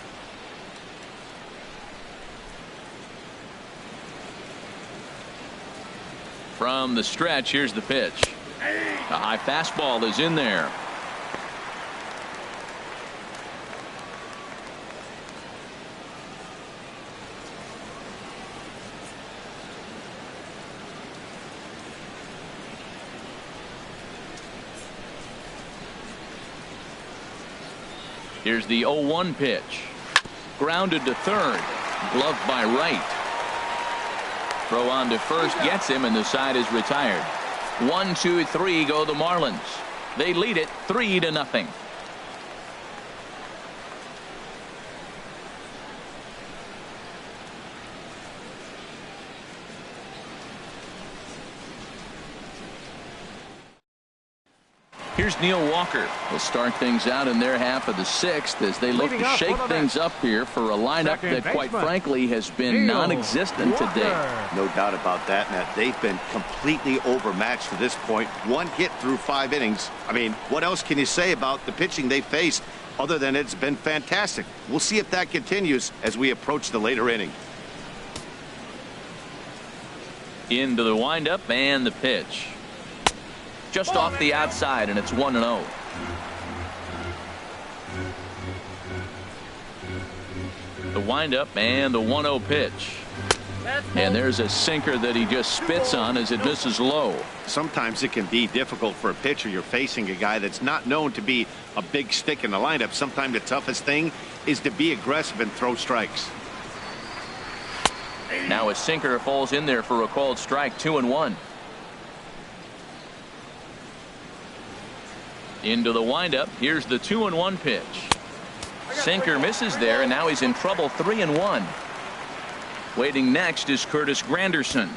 From the stretch, here's the pitch. A high fastball is in there. Here's the 0-1 pitch. Grounded to third. Gloved by right. Throw on to first gets him, and the side is retired. 1, 2, 3 go the Marlins. They lead it 3-0. Here's Neil Walker. Will start things out in their half of the 6th as they look to shake things up here for a lineup that, quite frankly, has been non-existent today. No doubt about that, Matt. They've been completely overmatched to this point. 1 hit through 5 innings. I mean, what else can you say about the pitching they faced other than it's been fantastic? We'll see if that continues as we approach the later inning. Into the windup and the pitch. Just off the outside, and it's 1-0. The windup and the 1-0 pitch. And there's a sinker that he just spits on as it misses low. Sometimes it can be difficult for a pitcher. You're facing a guy that's not known to be a big stick in the lineup. Sometimes the toughest thing is to be aggressive and throw strikes. Now a sinker falls in there for a called strike. 2-1. Into the windup. Here's the 2-1 pitch. Sinker misses there, and now he's in trouble. 3-1. Waiting next is Curtis Granderson.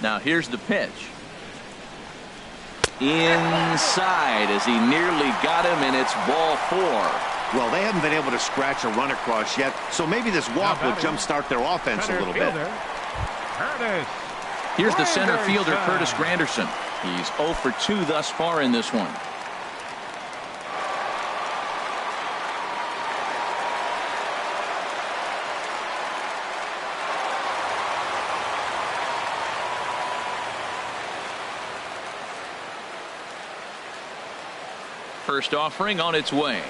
Now here's the pitch. Inside as he nearly got him, and it's ball 4. Well, they haven't been able to scratch a run across yet, so maybe this walk will jumpstart their offense a little bit. Here's the center fielder, Curtis Granderson. He's 0 for 2 thus far in this one. First offering on its way.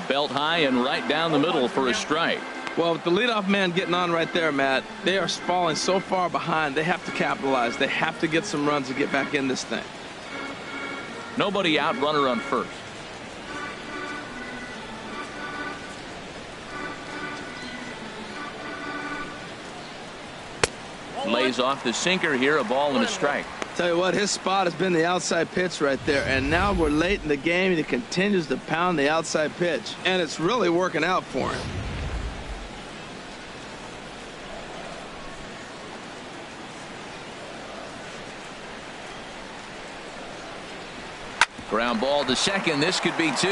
Belt high and right down the middle for a strike. Well, with the leadoff man getting on right there, Matt, they are falling so far behind. They have to capitalize. They have to get some runs to get back in this thing. Nobody out, runner on first. Lays off the sinker here, a ball and a strike. Tell you what, his spot has been the outside pitch right there, and now we're late in the game and he continues to pound the outside pitch, and it's really working out for him. Ground ball to second. This could be 2.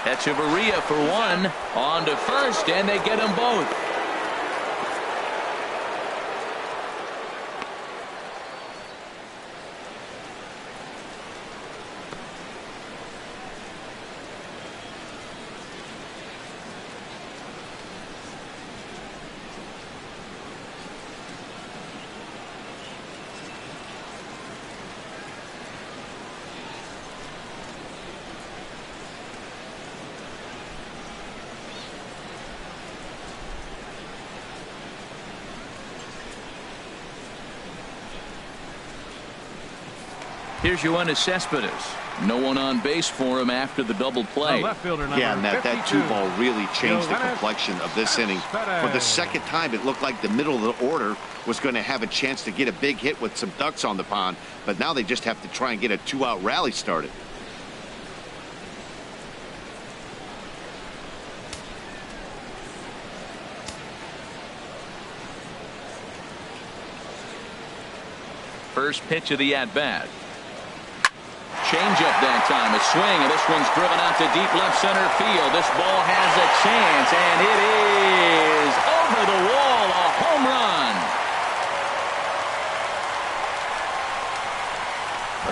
Echeverria for 1. On to first, and they get them both. Here's Yoenis Cespedes. No one on base for him after the double play. Yeah, and that 2-ball really changed the complexion of this inning. For the second time, it looked like the middle of the order was going to have a chance to get a big hit with some ducks on the pond, but now they just have to try and get a 2-out rally started. First pitch of the at-bat. Changeup that time, a swing, and this one's driven out to deep left center field. This ball has a chance, and it is over the wall, a home run.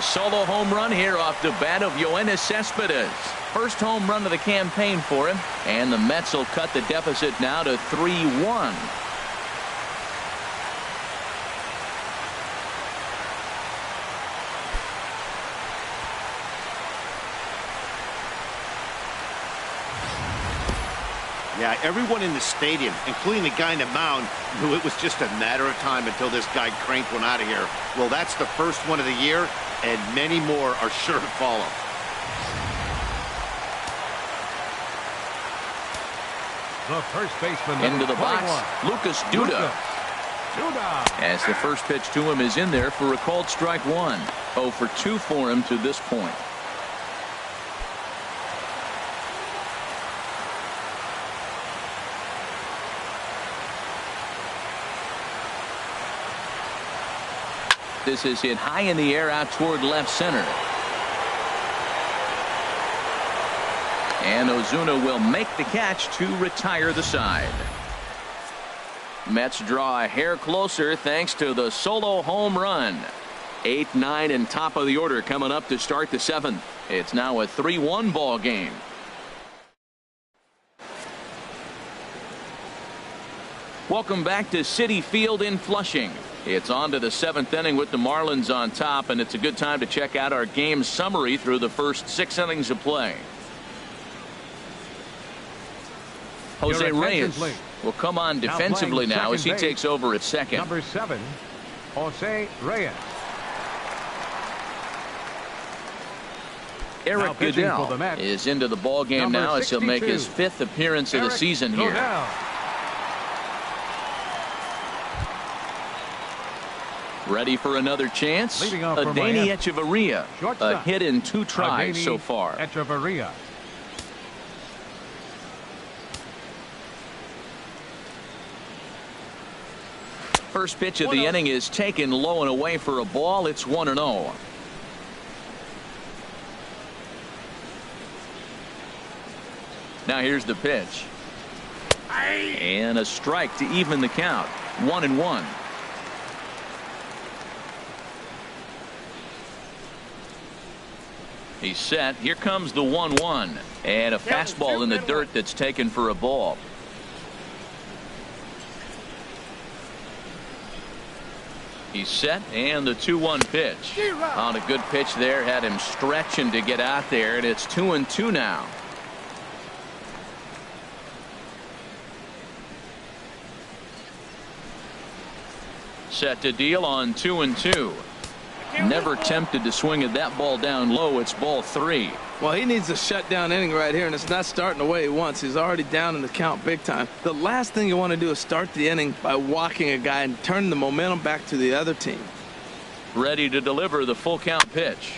A solo home run here off the bat of Yoenis Cespedes. First home run of the campaign for him, and the Mets will cut the deficit now to 3-1. Yeah, everyone in the stadium, including the guy in the mound, knew it was just a matter of time until this guy cranked one out of here. Well, that's the first one of the year, and many more are sure to follow. The first baseman into the box, Lucas Duda. As the first pitch to him is in there for a called strike 1. 0 for 2 for him to this point. This is hit high in the air out toward left center. And Ozuna will make the catch to retire the side. Mets draw a hair closer thanks to the solo home run. 8, 9, and top of the order coming up to start the 7th. It's now a 3-1 ball game. Welcome back to Citi Field in Flushing. It's on to the 7th inning with the Marlins on top, and it's a good time to check out our game summary through the first 6 innings of play. Jose Reyes will come on defensively now as he takes over at second. Number 7, Jose Reyes. Eric Goodell is into the ball game now as he'll make his 5th appearance of the season here. Ready for another chance? Adeiny Echeverria, a hit in 2 tries so far. Echeverria. first pitch of the inning is taken low and away for a ball. It's 1-0. Now here's the pitch. And a strike to even the count. 1-1. He's set. Here comes the 1-1. And a fastball in the dirt that's taken for a ball. He's set, and the 2-1 pitch. On a good pitch there, had him stretching to get out there, and it's 2-2 now. Set to deal on 2-2. Never tempted to swing at that ball down low. It's ball 3. Well, he needs a shutdown inning right here, and it's not starting the way he wants. He's already down in the count big time. The last thing you want to do is start the inning by walking a guy and turn the momentum back to the other team. Ready to deliver the full count pitch.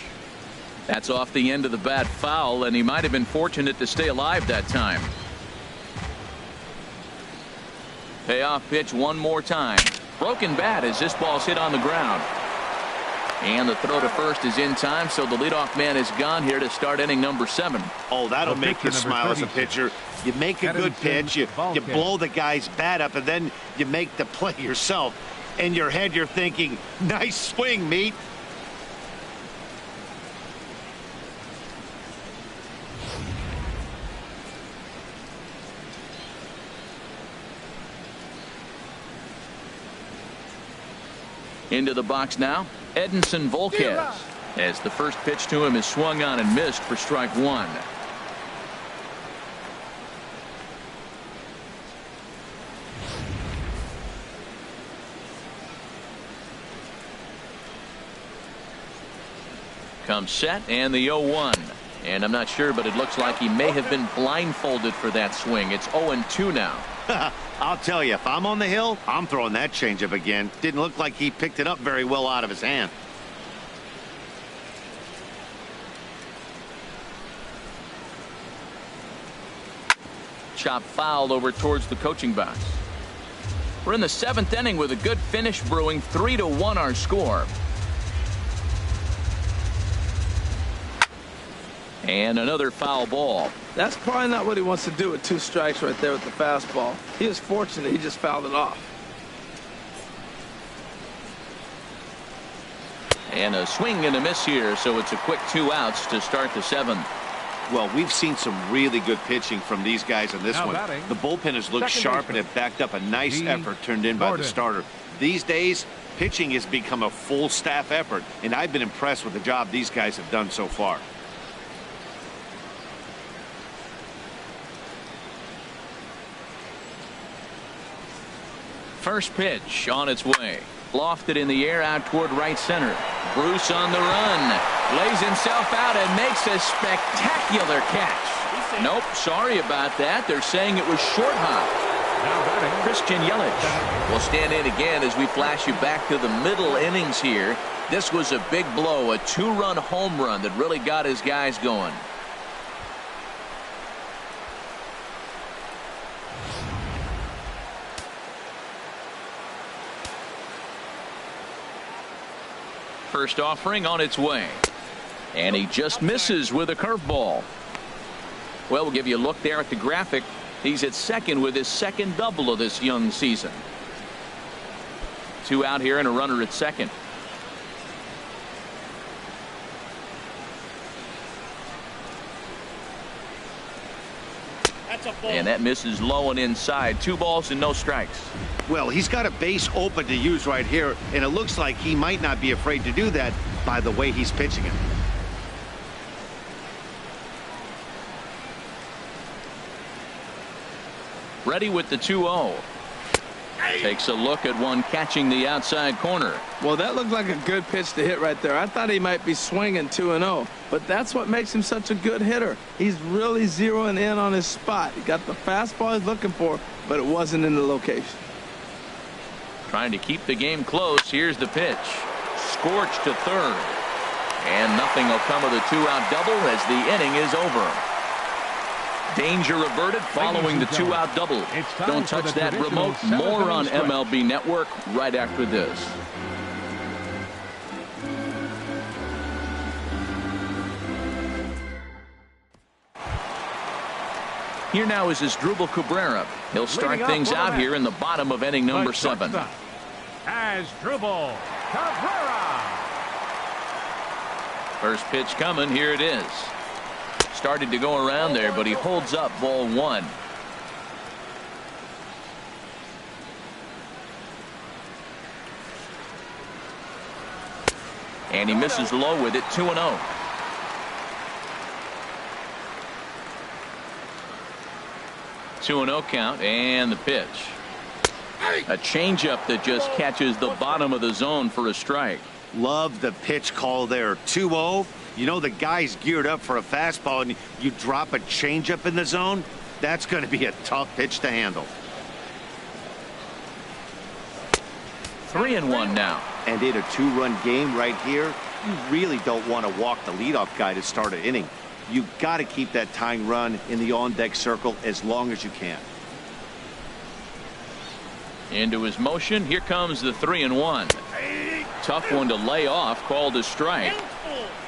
That's off the end of the bat foul, and he might have been fortunate to stay alive that time. Payoff pitch one more time. Broken bat as this ball's hit on the ground. And the throw to first is in time, so the leadoff man is gone here to start inning number 7. Oh, that'll make you smile as a pitcher. You make a good pitch, you blow the guy's bat up, and then you make the play yourself. In your head, you're thinking, nice swing, meat. Into the box now, Edinson Volquez, as the first pitch to him is swung on and missed for strike 1. Comes set, and the 0-1. And I'm not sure, but it looks like he may have been blindfolded for that swing. It's 0-2 now. I'll tell you, if I'm on the hill, I'm throwing that changeup again. Didn't look like he picked it up very well out of his hand. Chop foul over towards the coaching box. We're in the 7th inning with a good finish brewing. 3-1 our score. And another foul ball. That's probably not what he wants to do with 2 strikes right there with the fastball. He was fortunate he just fouled it off. And a swing and a miss here, so it's a quick 2 outs to start the 7th. Well, we've seen some really good pitching from these guys in this one. The bullpen has looked sharp and have backed up a nice effort turned in by the starter. These days, pitching has become a full staff effort, and I've been impressed with the job these guys have done so far. First pitch on its way. Lofted in the air out toward right center. Bruce on the run. Lays himself out and makes a spectacular catch. Nope, sorry about that. They're saying it was short hop. Christian Yelich will stand in again as we flash you back to the middle innings here. This was a big blow, a 2-run home run that really got his guys going. First offering on its way. And he just misses with a curveball. Well, we'll give you a look there at the graphic. He's at second with his second double of this young season. 2 out here and a runner at second. And that misses low and inside. 2 balls and no strikes. Well, he's got a base open to use right here, and it looks like he might not be afraid to do that by the way he's pitching it. Ready with the 2-0. Takes a look at one catching the outside corner. Well, that looked like a good pitch to hit right there. I thought he might be swinging 2-0, but that's what makes him such a good hitter. He's really zeroing in on his spot. He got the fastball he's looking for, but it wasn't in the location. Trying to keep the game close. Here's the pitch. Scorched to third. And nothing will come of the 2-out double as the inning is over. Danger averted following the 2-out double. Don't touch that remote. More on MLB Network right after this. Here now is Asdrubal Cabrera. He'll start things out here in the bottom of inning number 7. Asdrubal Cabrera. First pitch coming. Here it is. Started to go around there, but he holds up ball 1. And he misses low with it. 2-0. Count, and the pitch. A changeup that just catches the bottom of the zone for a strike. Love the pitch call there. 2-0. You know the guy's geared up for a fastball, and you drop a changeup in the zone. That's going to be a tough pitch to handle. 3-1 now. And in a 2-run game right here, you really don't want to walk the leadoff guy to start an inning. You got to keep that tying run in the on-deck circle as long as you can. Into his motion. Here comes the 3-1. Tough one to lay off. Called a strike.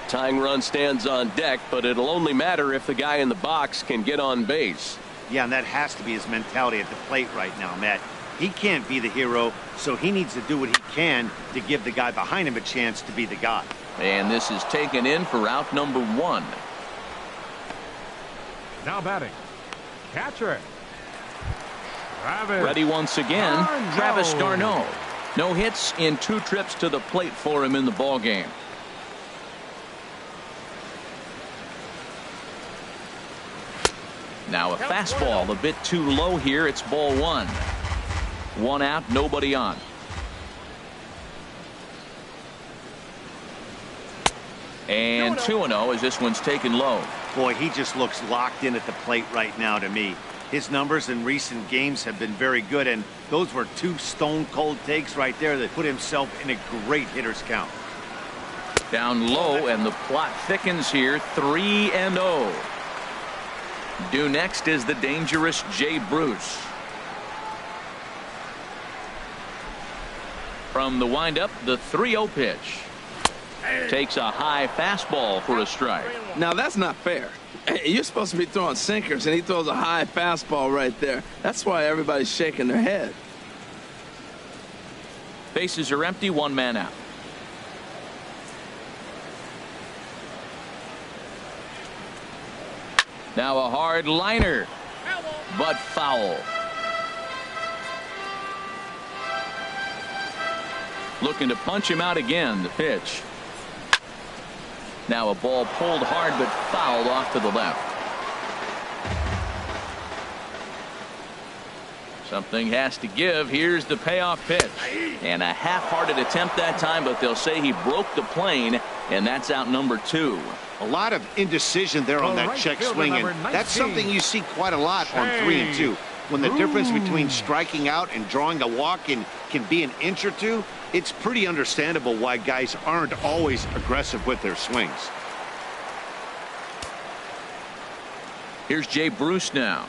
Tying run stands on deck, but it'll only matter if the guy in the box can get on base. Yeah, and that has to be his mentality at the plate right now, Matt. He can't be the hero, so he needs to do what he can to give the guy behind him a chance to be the guy. And this is taken in for out number 1. Now batting, catcher. Ready once again, Travis d'Arnaud. No hits in 2 trips to the plate for him in the ball game. Now a fastball a bit too low here. It's ball 1. 1 out, nobody on. And 2-0 as this one's taken low. Boy, he just looks locked in at the plate right now to me. His numbers in recent games have been very good, and those were 2 stone-cold takes right there that put himself in a great hitter's count. Down low, and the plot thickens here. 3-0. Due next is the dangerous Jay Bruce. From the windup, the 3-0 pitch. Takes a high fastball for a strike. Now that's not fair. You're supposed to be throwing sinkers, and he throws a high fastball right there. That's why everybody's shaking their head. Bases are empty. 1 man out. Now a hard liner, but foul. Looking to punch him out again. The pitch. Now a ball pulled hard but fouled off to the left. Something has to give. Here's the payoff pitch. And a half-hearted attempt that time, but they'll say he broke the plane, and that's out number 2. A lot of indecision there on that check swing, and that's something you see quite a lot on 3 and 2. When the difference between striking out and drawing a walk can be an inch or 2, it's pretty understandable why guys aren't always aggressive with their swings. Here's Jay Bruce now.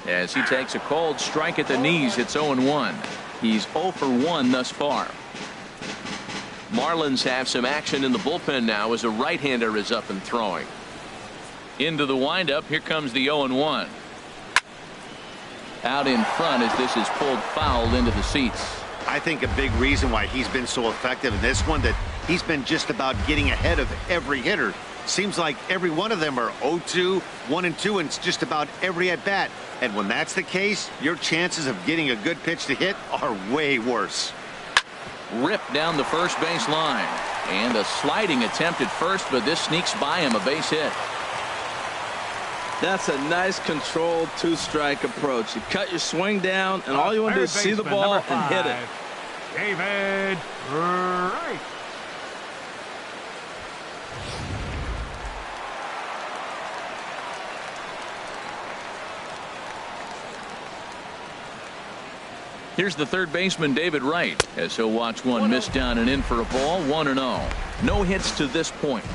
As he takes a cold strike at the knees, it's 0-1. He's 0 for 1 thus far. Marlins have some action in the bullpen now as a right-hander is up and throwing. Into the windup. Here comes the 0-1. Out in front as this is pulled foul into the seats. I think a big reason why he's been so effective in this one, that he's been just about getting ahead of every hitter. Seems like every one of them are 0-2, 1-2, and it's just about every at-bat. And when that's the case, your chances of getting a good pitch to hit are way worse. Ripped down the first base line. And a sliding attempt at first, but this sneaks by him, a base hit. That's a nice controlled 2-strike approach. You cut your swing down, and all you want to do is see the ball and hit it. David Wright. Here's the third baseman, David Wright, as he'll watch one miss down and in for a ball. 1-0. No hits to this point.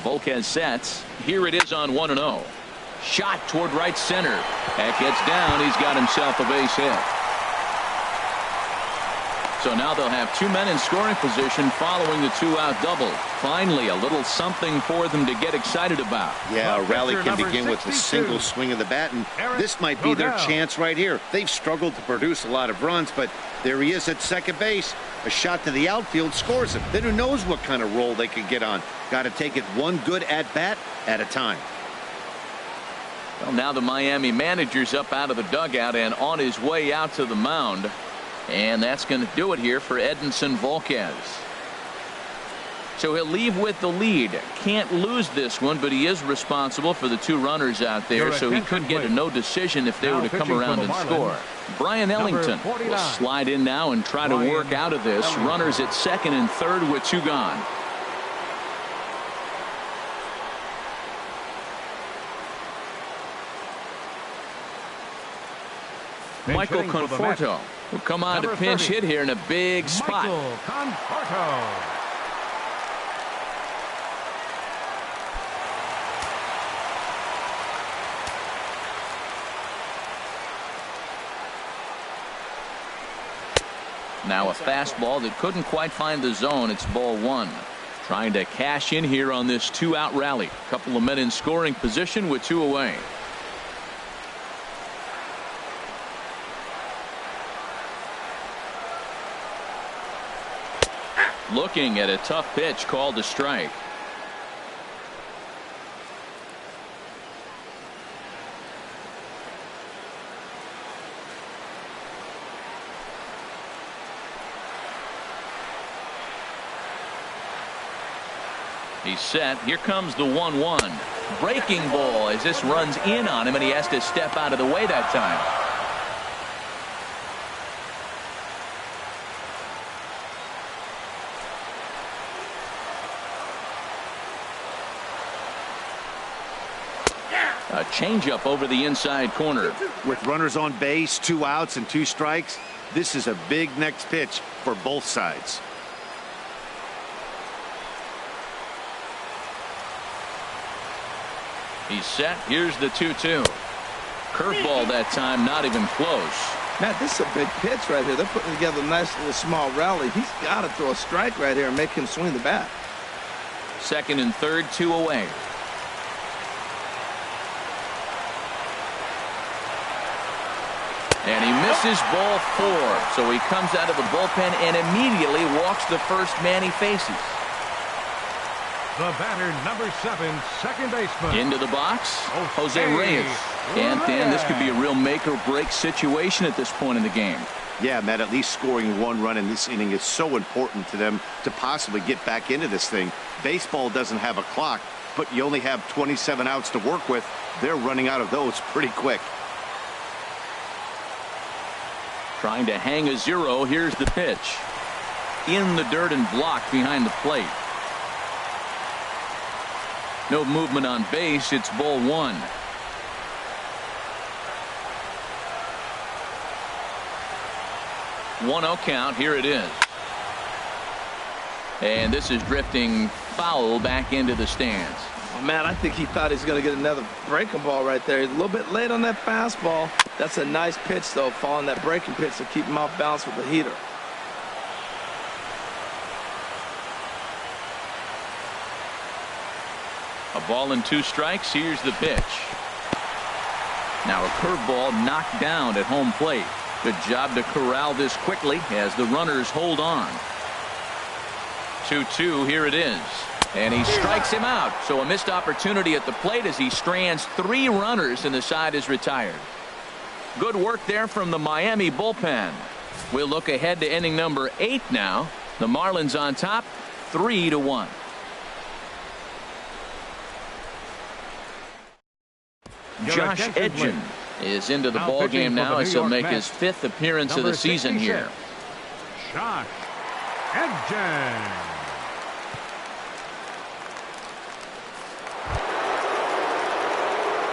Volquez sets. Here it is on 1-0. Shot toward right center. That gets down. He's got himself a base hit. So now they'll have 2 men in scoring position following the 2-out double. Finally, a little something for them to get excited about. Yeah, a rally can begin with a single swing of the bat, and this might be their chance right here. They've struggled to produce a lot of runs, but there he is at second base. A shot to the outfield scores him. Then who knows what kind of roll they could get on. Got to take it one good at-bat at a time. Well, now the Miami manager's up out of the dugout and on his way out to the mound. And that's going to do it here for Edinson Volquez. So he'll leave with the lead. Can't lose this one, but he is responsible for the 2 runners out there, so he could get a no decision if they were to come around and score. Brian Ellington will slide in now and try to work out of this. Runners at second and third with 2 gone. Michael Conforto will come on to pinch hit here in a big spot. Michael Conforto. Now a fastball that couldn't quite find the zone. It's ball 1. Trying to cash in here on this 2-out rally. A couple of men in scoring position with 2 away. Looking at a tough pitch called a strike. He's set. Here comes the 1-1. Breaking ball as this runs in on him, and he has to step out of the way that time. A changeup over the inside corner. With runners on base, 2 outs and 2 strikes, this is a big next pitch for both sides. He's set. Here's the 2-2. Curveball that time, not even close. Matt, this is a big pitch right here. They're putting together a nice little small rally. He's got to throw a strike right here and make him swing the bat. Second and third, 2 away. And he misses ball 4. So he comes out of the bullpen and immediately walks the first man he faces. The batter, number 7, second baseman. Into the box, Jose Reyes. And Dan, this could be a real make or break situation at this point in the game. Yeah, Matt, at least scoring 1 run in this inning is so important to them to possibly get back into this thing. Baseball doesn't have a clock, but you only have 27 outs to work with. They're running out of those pretty quick. Trying to hang a 0. Here's the pitch. In the dirt and blocked behind the plate. No movement on base. It's ball 1. One-0 count. Here it is. And this is drifting foul back into the stands. Oh, man, I think he thought he's going to get another breaking ball right there. He's a little bit late on that fastball. That's a nice pitch, though, following that breaking pitch to keep him off balance with the heater. A ball and 2 strikes. Here's the pitch. Now a curveball knocked down at home plate. Good job to corral this quickly as the runners hold on. 2-2. Here it is. And he strikes him out. So a missed opportunity at the plate as he strands 3 runners and the side is retired. Good work there from the Miami bullpen. We'll look ahead to inning number 8 now. The Marlins on top 3-1. Josh Edgen is into the ball game now as he'll make his 5th appearance of the season here. Josh Edgen.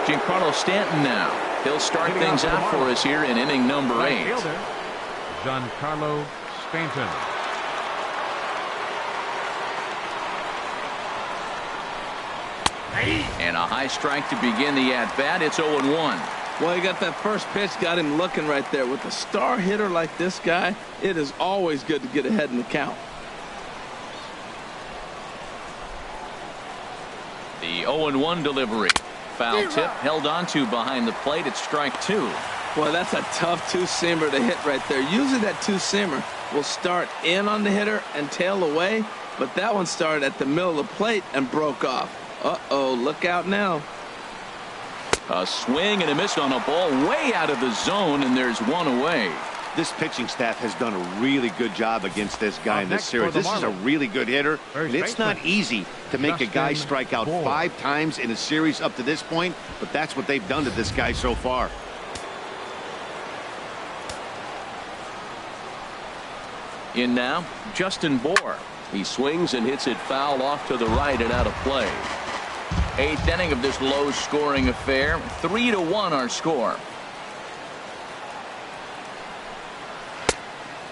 Giancarlo Stanton now. He'll start things out for us here in inning number 8. Giancarlo Stanton. And a high strike to begin the at-bat. It's 0-1. Well, he got that first pitch, got him looking right there. With a star hitter like this guy, it is always good to get ahead in the count. The 0-1 delivery. Foul tip held onto behind the plate. It's strike 2. Boy, that's a tough two-seamer to hit right there. Usually that two-seamer will start in on the hitter and tail away, but that one started at the middle of the plate and broke off. Uh-oh, look out now. A swing and a miss on a ball way out of the zone, and there's one away. This pitching staff has done a really good job against this guy in this series. This is a really good hitter, and it's not easy to make a guy strike out 5 times in a series up to this point, but that's what they've done to this guy so far. In now, Justin Bohr. He swings and hits it foul off to the right and out of play. 8th inning of this low-scoring affair. 3-1 our score.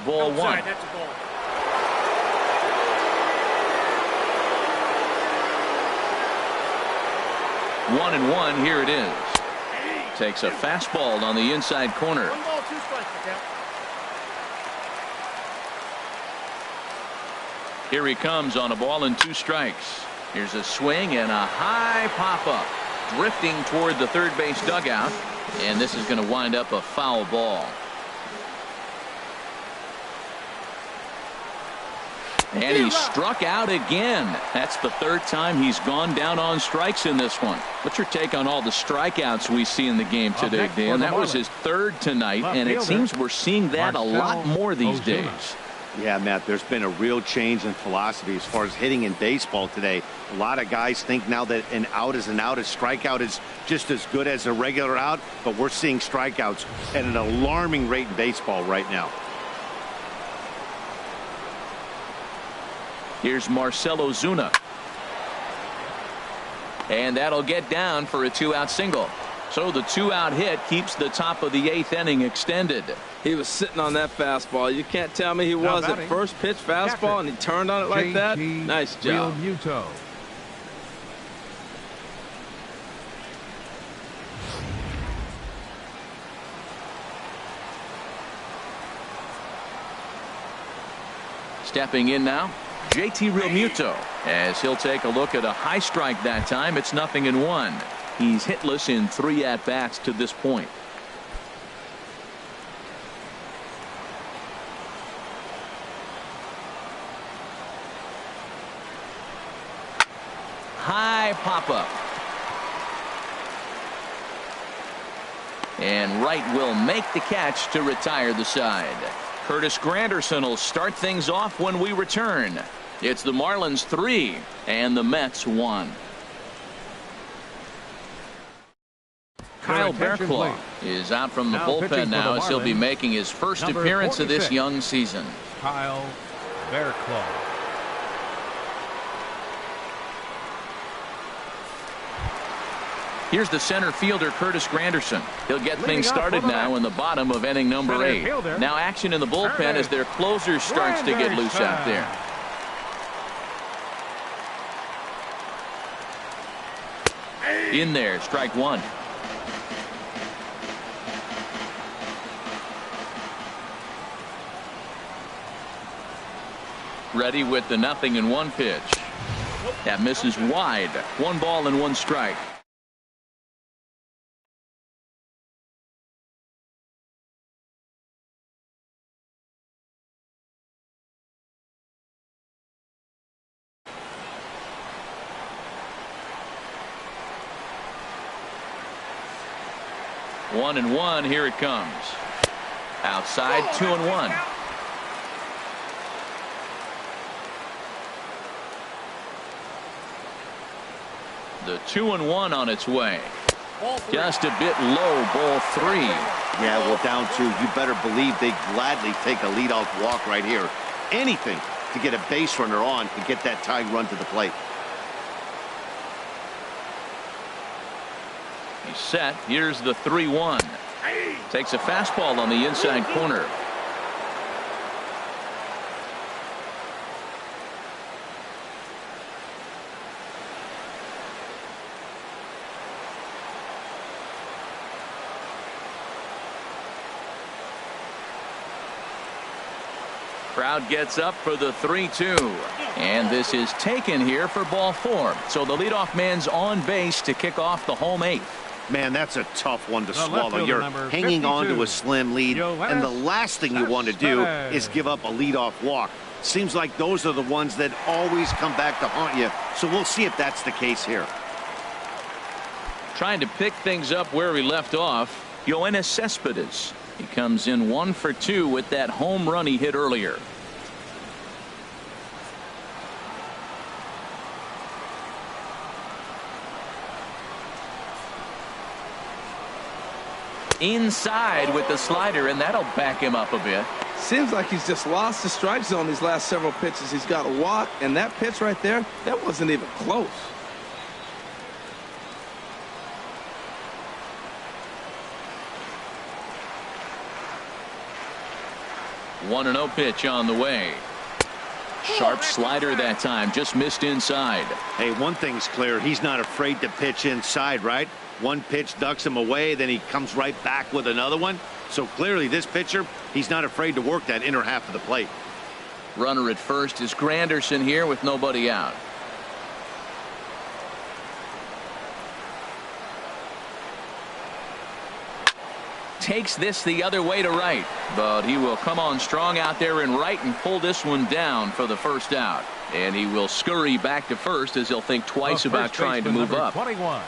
Ball 1. That's a ball. One and one. Here it is. Takes a fastball on the inside corner. 1 ball, 2 strikes. Here he comes on a ball and 2 strikes. Here's a swing and a high pop-up. Drifting toward the third base dugout. And this is going to wind up a foul ball. And he struck out again. That's the 3rd time he's gone down on strikes in this one. What's your take on all the strikeouts we see in the game today, Dan? That was his 3rd tonight, and it seems we're seeing that a lot more these days. Yeah, Matt, there's been a real change in philosophy as far as hitting in baseball today. A lot of guys think now that an out is an out. A strikeout is just as good as a regular out, but we're seeing strikeouts at an alarming rate in baseball right now. Here's Marcell Ozuna. And that'll get down for a 2-out single. So the 2-out hit keeps the top of the 8th inning extended. He was sitting on that fastball. You can't tell me he wasn't. First pitch fastball, and he turned on it like that. Nice job. Stepping in now, JT Realmuto, as he'll take a look at a high strike that time. It's 0-1. He's hitless in 3 at-bats to this point. High pop-up. And Wright will make the catch to retire the side. Curtis Granderson will start things off when we return. It's the Marlins 3 and the Mets 1. Kyle Bearclaw is out from the bullpen now as he'll be making his first appearance of this young season. Kyle Bearclaw. Here's the center fielder, Curtis Granderson. He'll get things started now in the bottom of inning number 8. Now action in the bullpen as their closer starts to get loose out there. In there, strike 1. Ready with the 0-1 pitch. That misses wide. 1 ball and 1 strike. One and one. Here it comes. Outside, 2-1. The 2-1 on its way. Just a bit low, ball 3. Yeah, well, down 2. You better believe they gladly take a leadoff walk right here. Anything to get a base runner on and get that tying run to the plate. He's set. Here's the 3-1. Takes a fastball on the inside corner. Crowd gets up for the 3-2. And this is taken here for ball 4. So the leadoff man's on base to kick off the home 8th. Man, that's a tough one to swallow. You're hanging on to a slim lead, and the last thing you want to do is give up a leadoff walk. Seems like those are the ones that always come back to haunt you. So we'll see if that's the case here. Trying to pick things up where we left off, Yoenis Cespedes. He comes in 1 for 2 with that home run he hit earlier. Inside with the slider, and that'll back him up a bit. Seems like he's just lost the strike zone these last several pitches. He's got a walk, and that pitch right there, that wasn't even close. 1-0 pitch on the way. Sharp slider that time, just missed inside. Hey, one thing's clear, he's not afraid to pitch inside, right? One pitch ducks him away, then he comes right back with another one. So clearly this pitcher, he's not afraid to work that inner half of the plate. Runner at first is Granderson here with nobody out. Takes this the other way to right, but he will come on strong out there in right and pull this one down for the first out. And he will scurry back to first as he'll think twice about trying to move up. 21,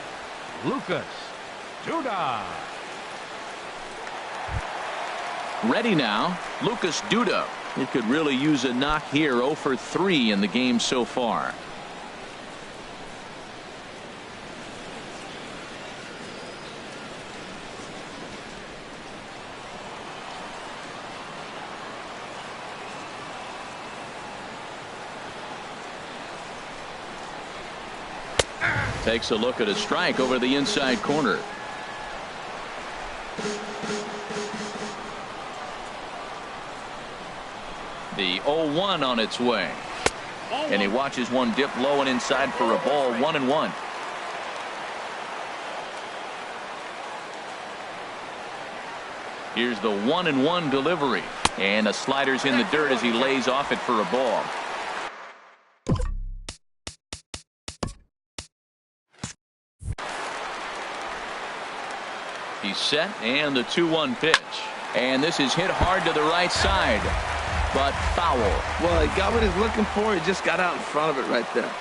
Lucas Duda. Ready now, Lucas Duda. He could really use a knock here. 0 for 3 in the game so far. Takes a look at a strike over the inside corner. The 0-1 on its way. And he watches one dip low and inside for a ball. 1-1. Here's the 1-1 delivery. And a slider's in the dirt as he lays off it for a ball. He's set, and the 2-1 pitch. And this is hit hard to the right side, but foul. Well, he got what he's looking for. He just got out in front of it right there.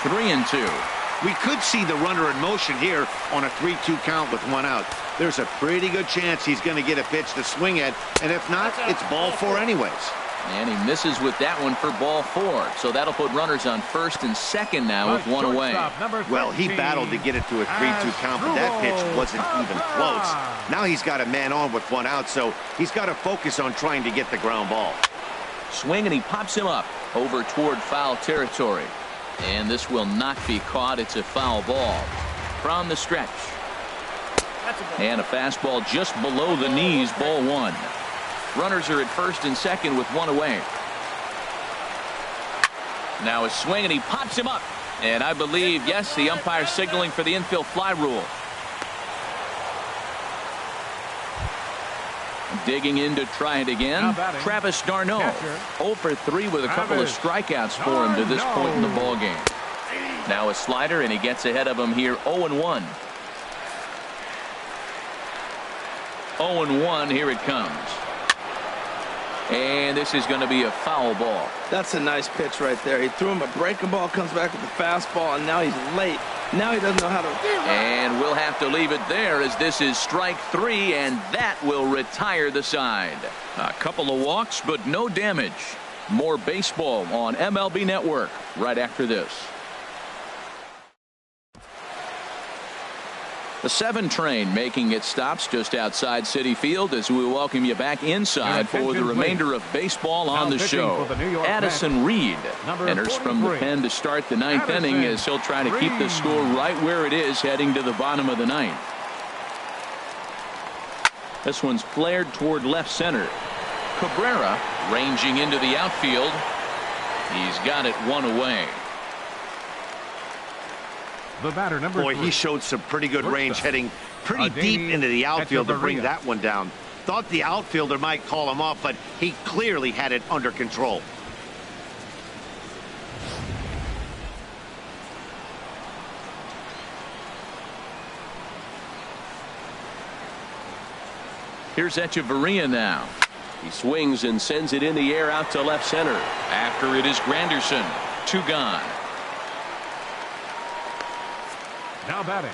3-2. We could see the runner in motion here on a 3-2 count with 1 out. There's a pretty good chance he's going to get a pitch to swing at, and if not, it's ball 4 anyways. And he misses with that one for ball 4. So that'll put runners on first and second now with 1 away. Well, he battled to get it to a 3-2 count, but that pitch wasn't even close. Now he's got a man on with 1 out, so he's got to focus on trying to get the ground ball. Swing, and he pops him up over toward foul territory. And this will not be caught. It's a foul ball from the stretch. And a fastball just below the knees, ball 1. Runners are at first and second with 1 away. Now a swing, and he pops him up. And I believe, yes, the umpire signaling for the infield fly rule. Digging in to try it again. Travis d'Arnaud. 0 for 3 with a couple of strikeouts for him to this point in the ballgame. Now a slider, and he gets ahead of him here. 0-1. 0-1, here it comes. And this is going to be a foul ball. That's a nice pitch right there. He threw him a breaking ball, comes back with the fastball, and now he's late. Now he doesn't know how to. And we'll have to leave it there as this is strike 3, and that will retire the side. A couple of walks, but no damage. More baseball on MLB Network right after this. The 7 train making its stops just outside Citi Field as we welcome you back inside for the remainder of baseball on the show. Addison Reed enters from the pen to start the 9th inning as he'll try to keep the score right where it is heading to the bottom of the 9th. This one's flared toward left center. Cabrera ranging into the outfield. He's got it 1 away. The batter, number 3. Boy, he showed some pretty good range heading pretty deep into the outfield to bring that one down. Thought the outfielder might call him off, but he clearly had it under control. Here's Echeverria now. He swings and sends it in the air out to left center. After it is Granderson. 2 gone. Now batting,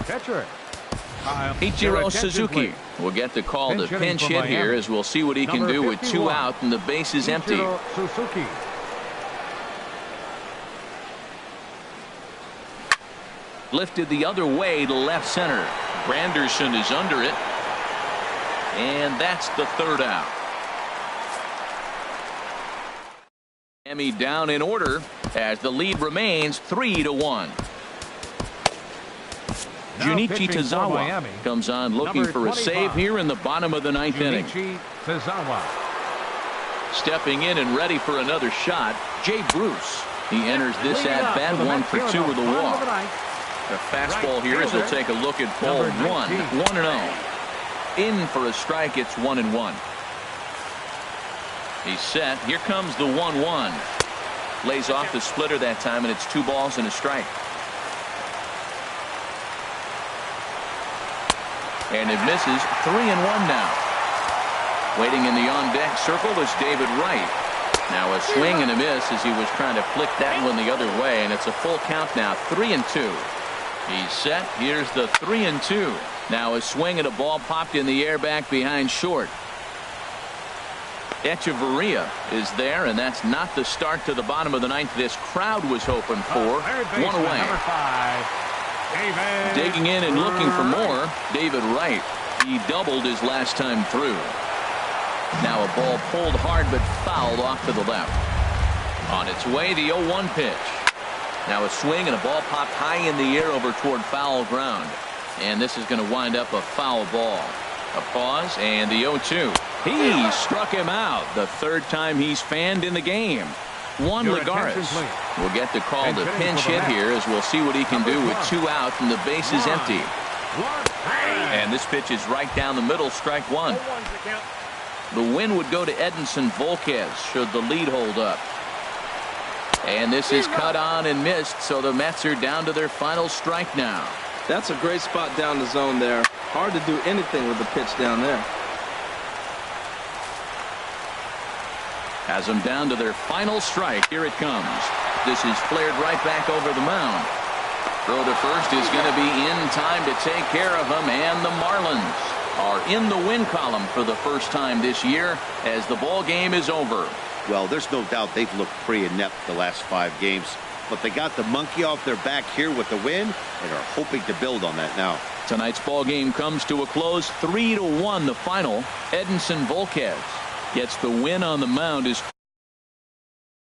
catcher. Ichiro Suzuki will get the call to pinch hit here, as we'll see what he can do with 2 out and the base is empty. Suzuki. Lifted the other way to left center. Granderson is under it. And that's the 3rd out. Miami down in order as the lead remains 3-1. Junichi Tazawa comes on looking for a save here in the bottom of the 9th inning. Stepping in and ready for another shot, Jay Bruce. He enters this at bat 1 for 2 with a walk. The fastball here as he'll take a look at ball 1. 1-0. In for a strike, it's 1-1. He's set. Here comes the 1-1. Lays off the splitter that time, and it's 2 balls and a strike. And it misses. 3-1 now. Waiting in the on-deck circle is David Wright. Now a swing and a miss as he was trying to flick that one the other way, and it's a full count now. 3-2. He's set. Here's the 3-2. Now a swing and a ball popped in the air back behind short. Echeverria is there, and that's not the start to the bottom of the 9th this crowd was hoping for. 1 away. Digging in and looking for more, David Wright. He doubled his last time through. Now a ball pulled hard but fouled off to the left. On its way, the 0-1 pitch. Now a swing and a ball popped high in the air over toward foul ground. And this is going to wind up a foul ball. A pause and the 0-2. He struck him out. The 3rd time he's fanned in the game. Juan Lagares will get the call to pinch hit here, as we'll see what he can do with 2 out and the base is empty. And this pitch is right down the middle, strike 1. The win would go to Edinson Volquez should the lead hold up. And this is cut on and missed, so the Mets are down to their final strike now. That's a great spot down the zone there. Hard to do anything with the pitch down there. Has them down to their final strike. Here it comes. This is flared right back over the mound. Throw to first is going to be in time to take care of him, and the Marlins are in the win column for the first time this year as the ball game is over. Well, there's no doubt they've looked pretty inept the last 5 games. But they got the monkey off their back here with the win and are hoping to build on that now. Tonight's ball game comes to a close. 3-1 the final. Edinson Volquez gets the win on the mound, his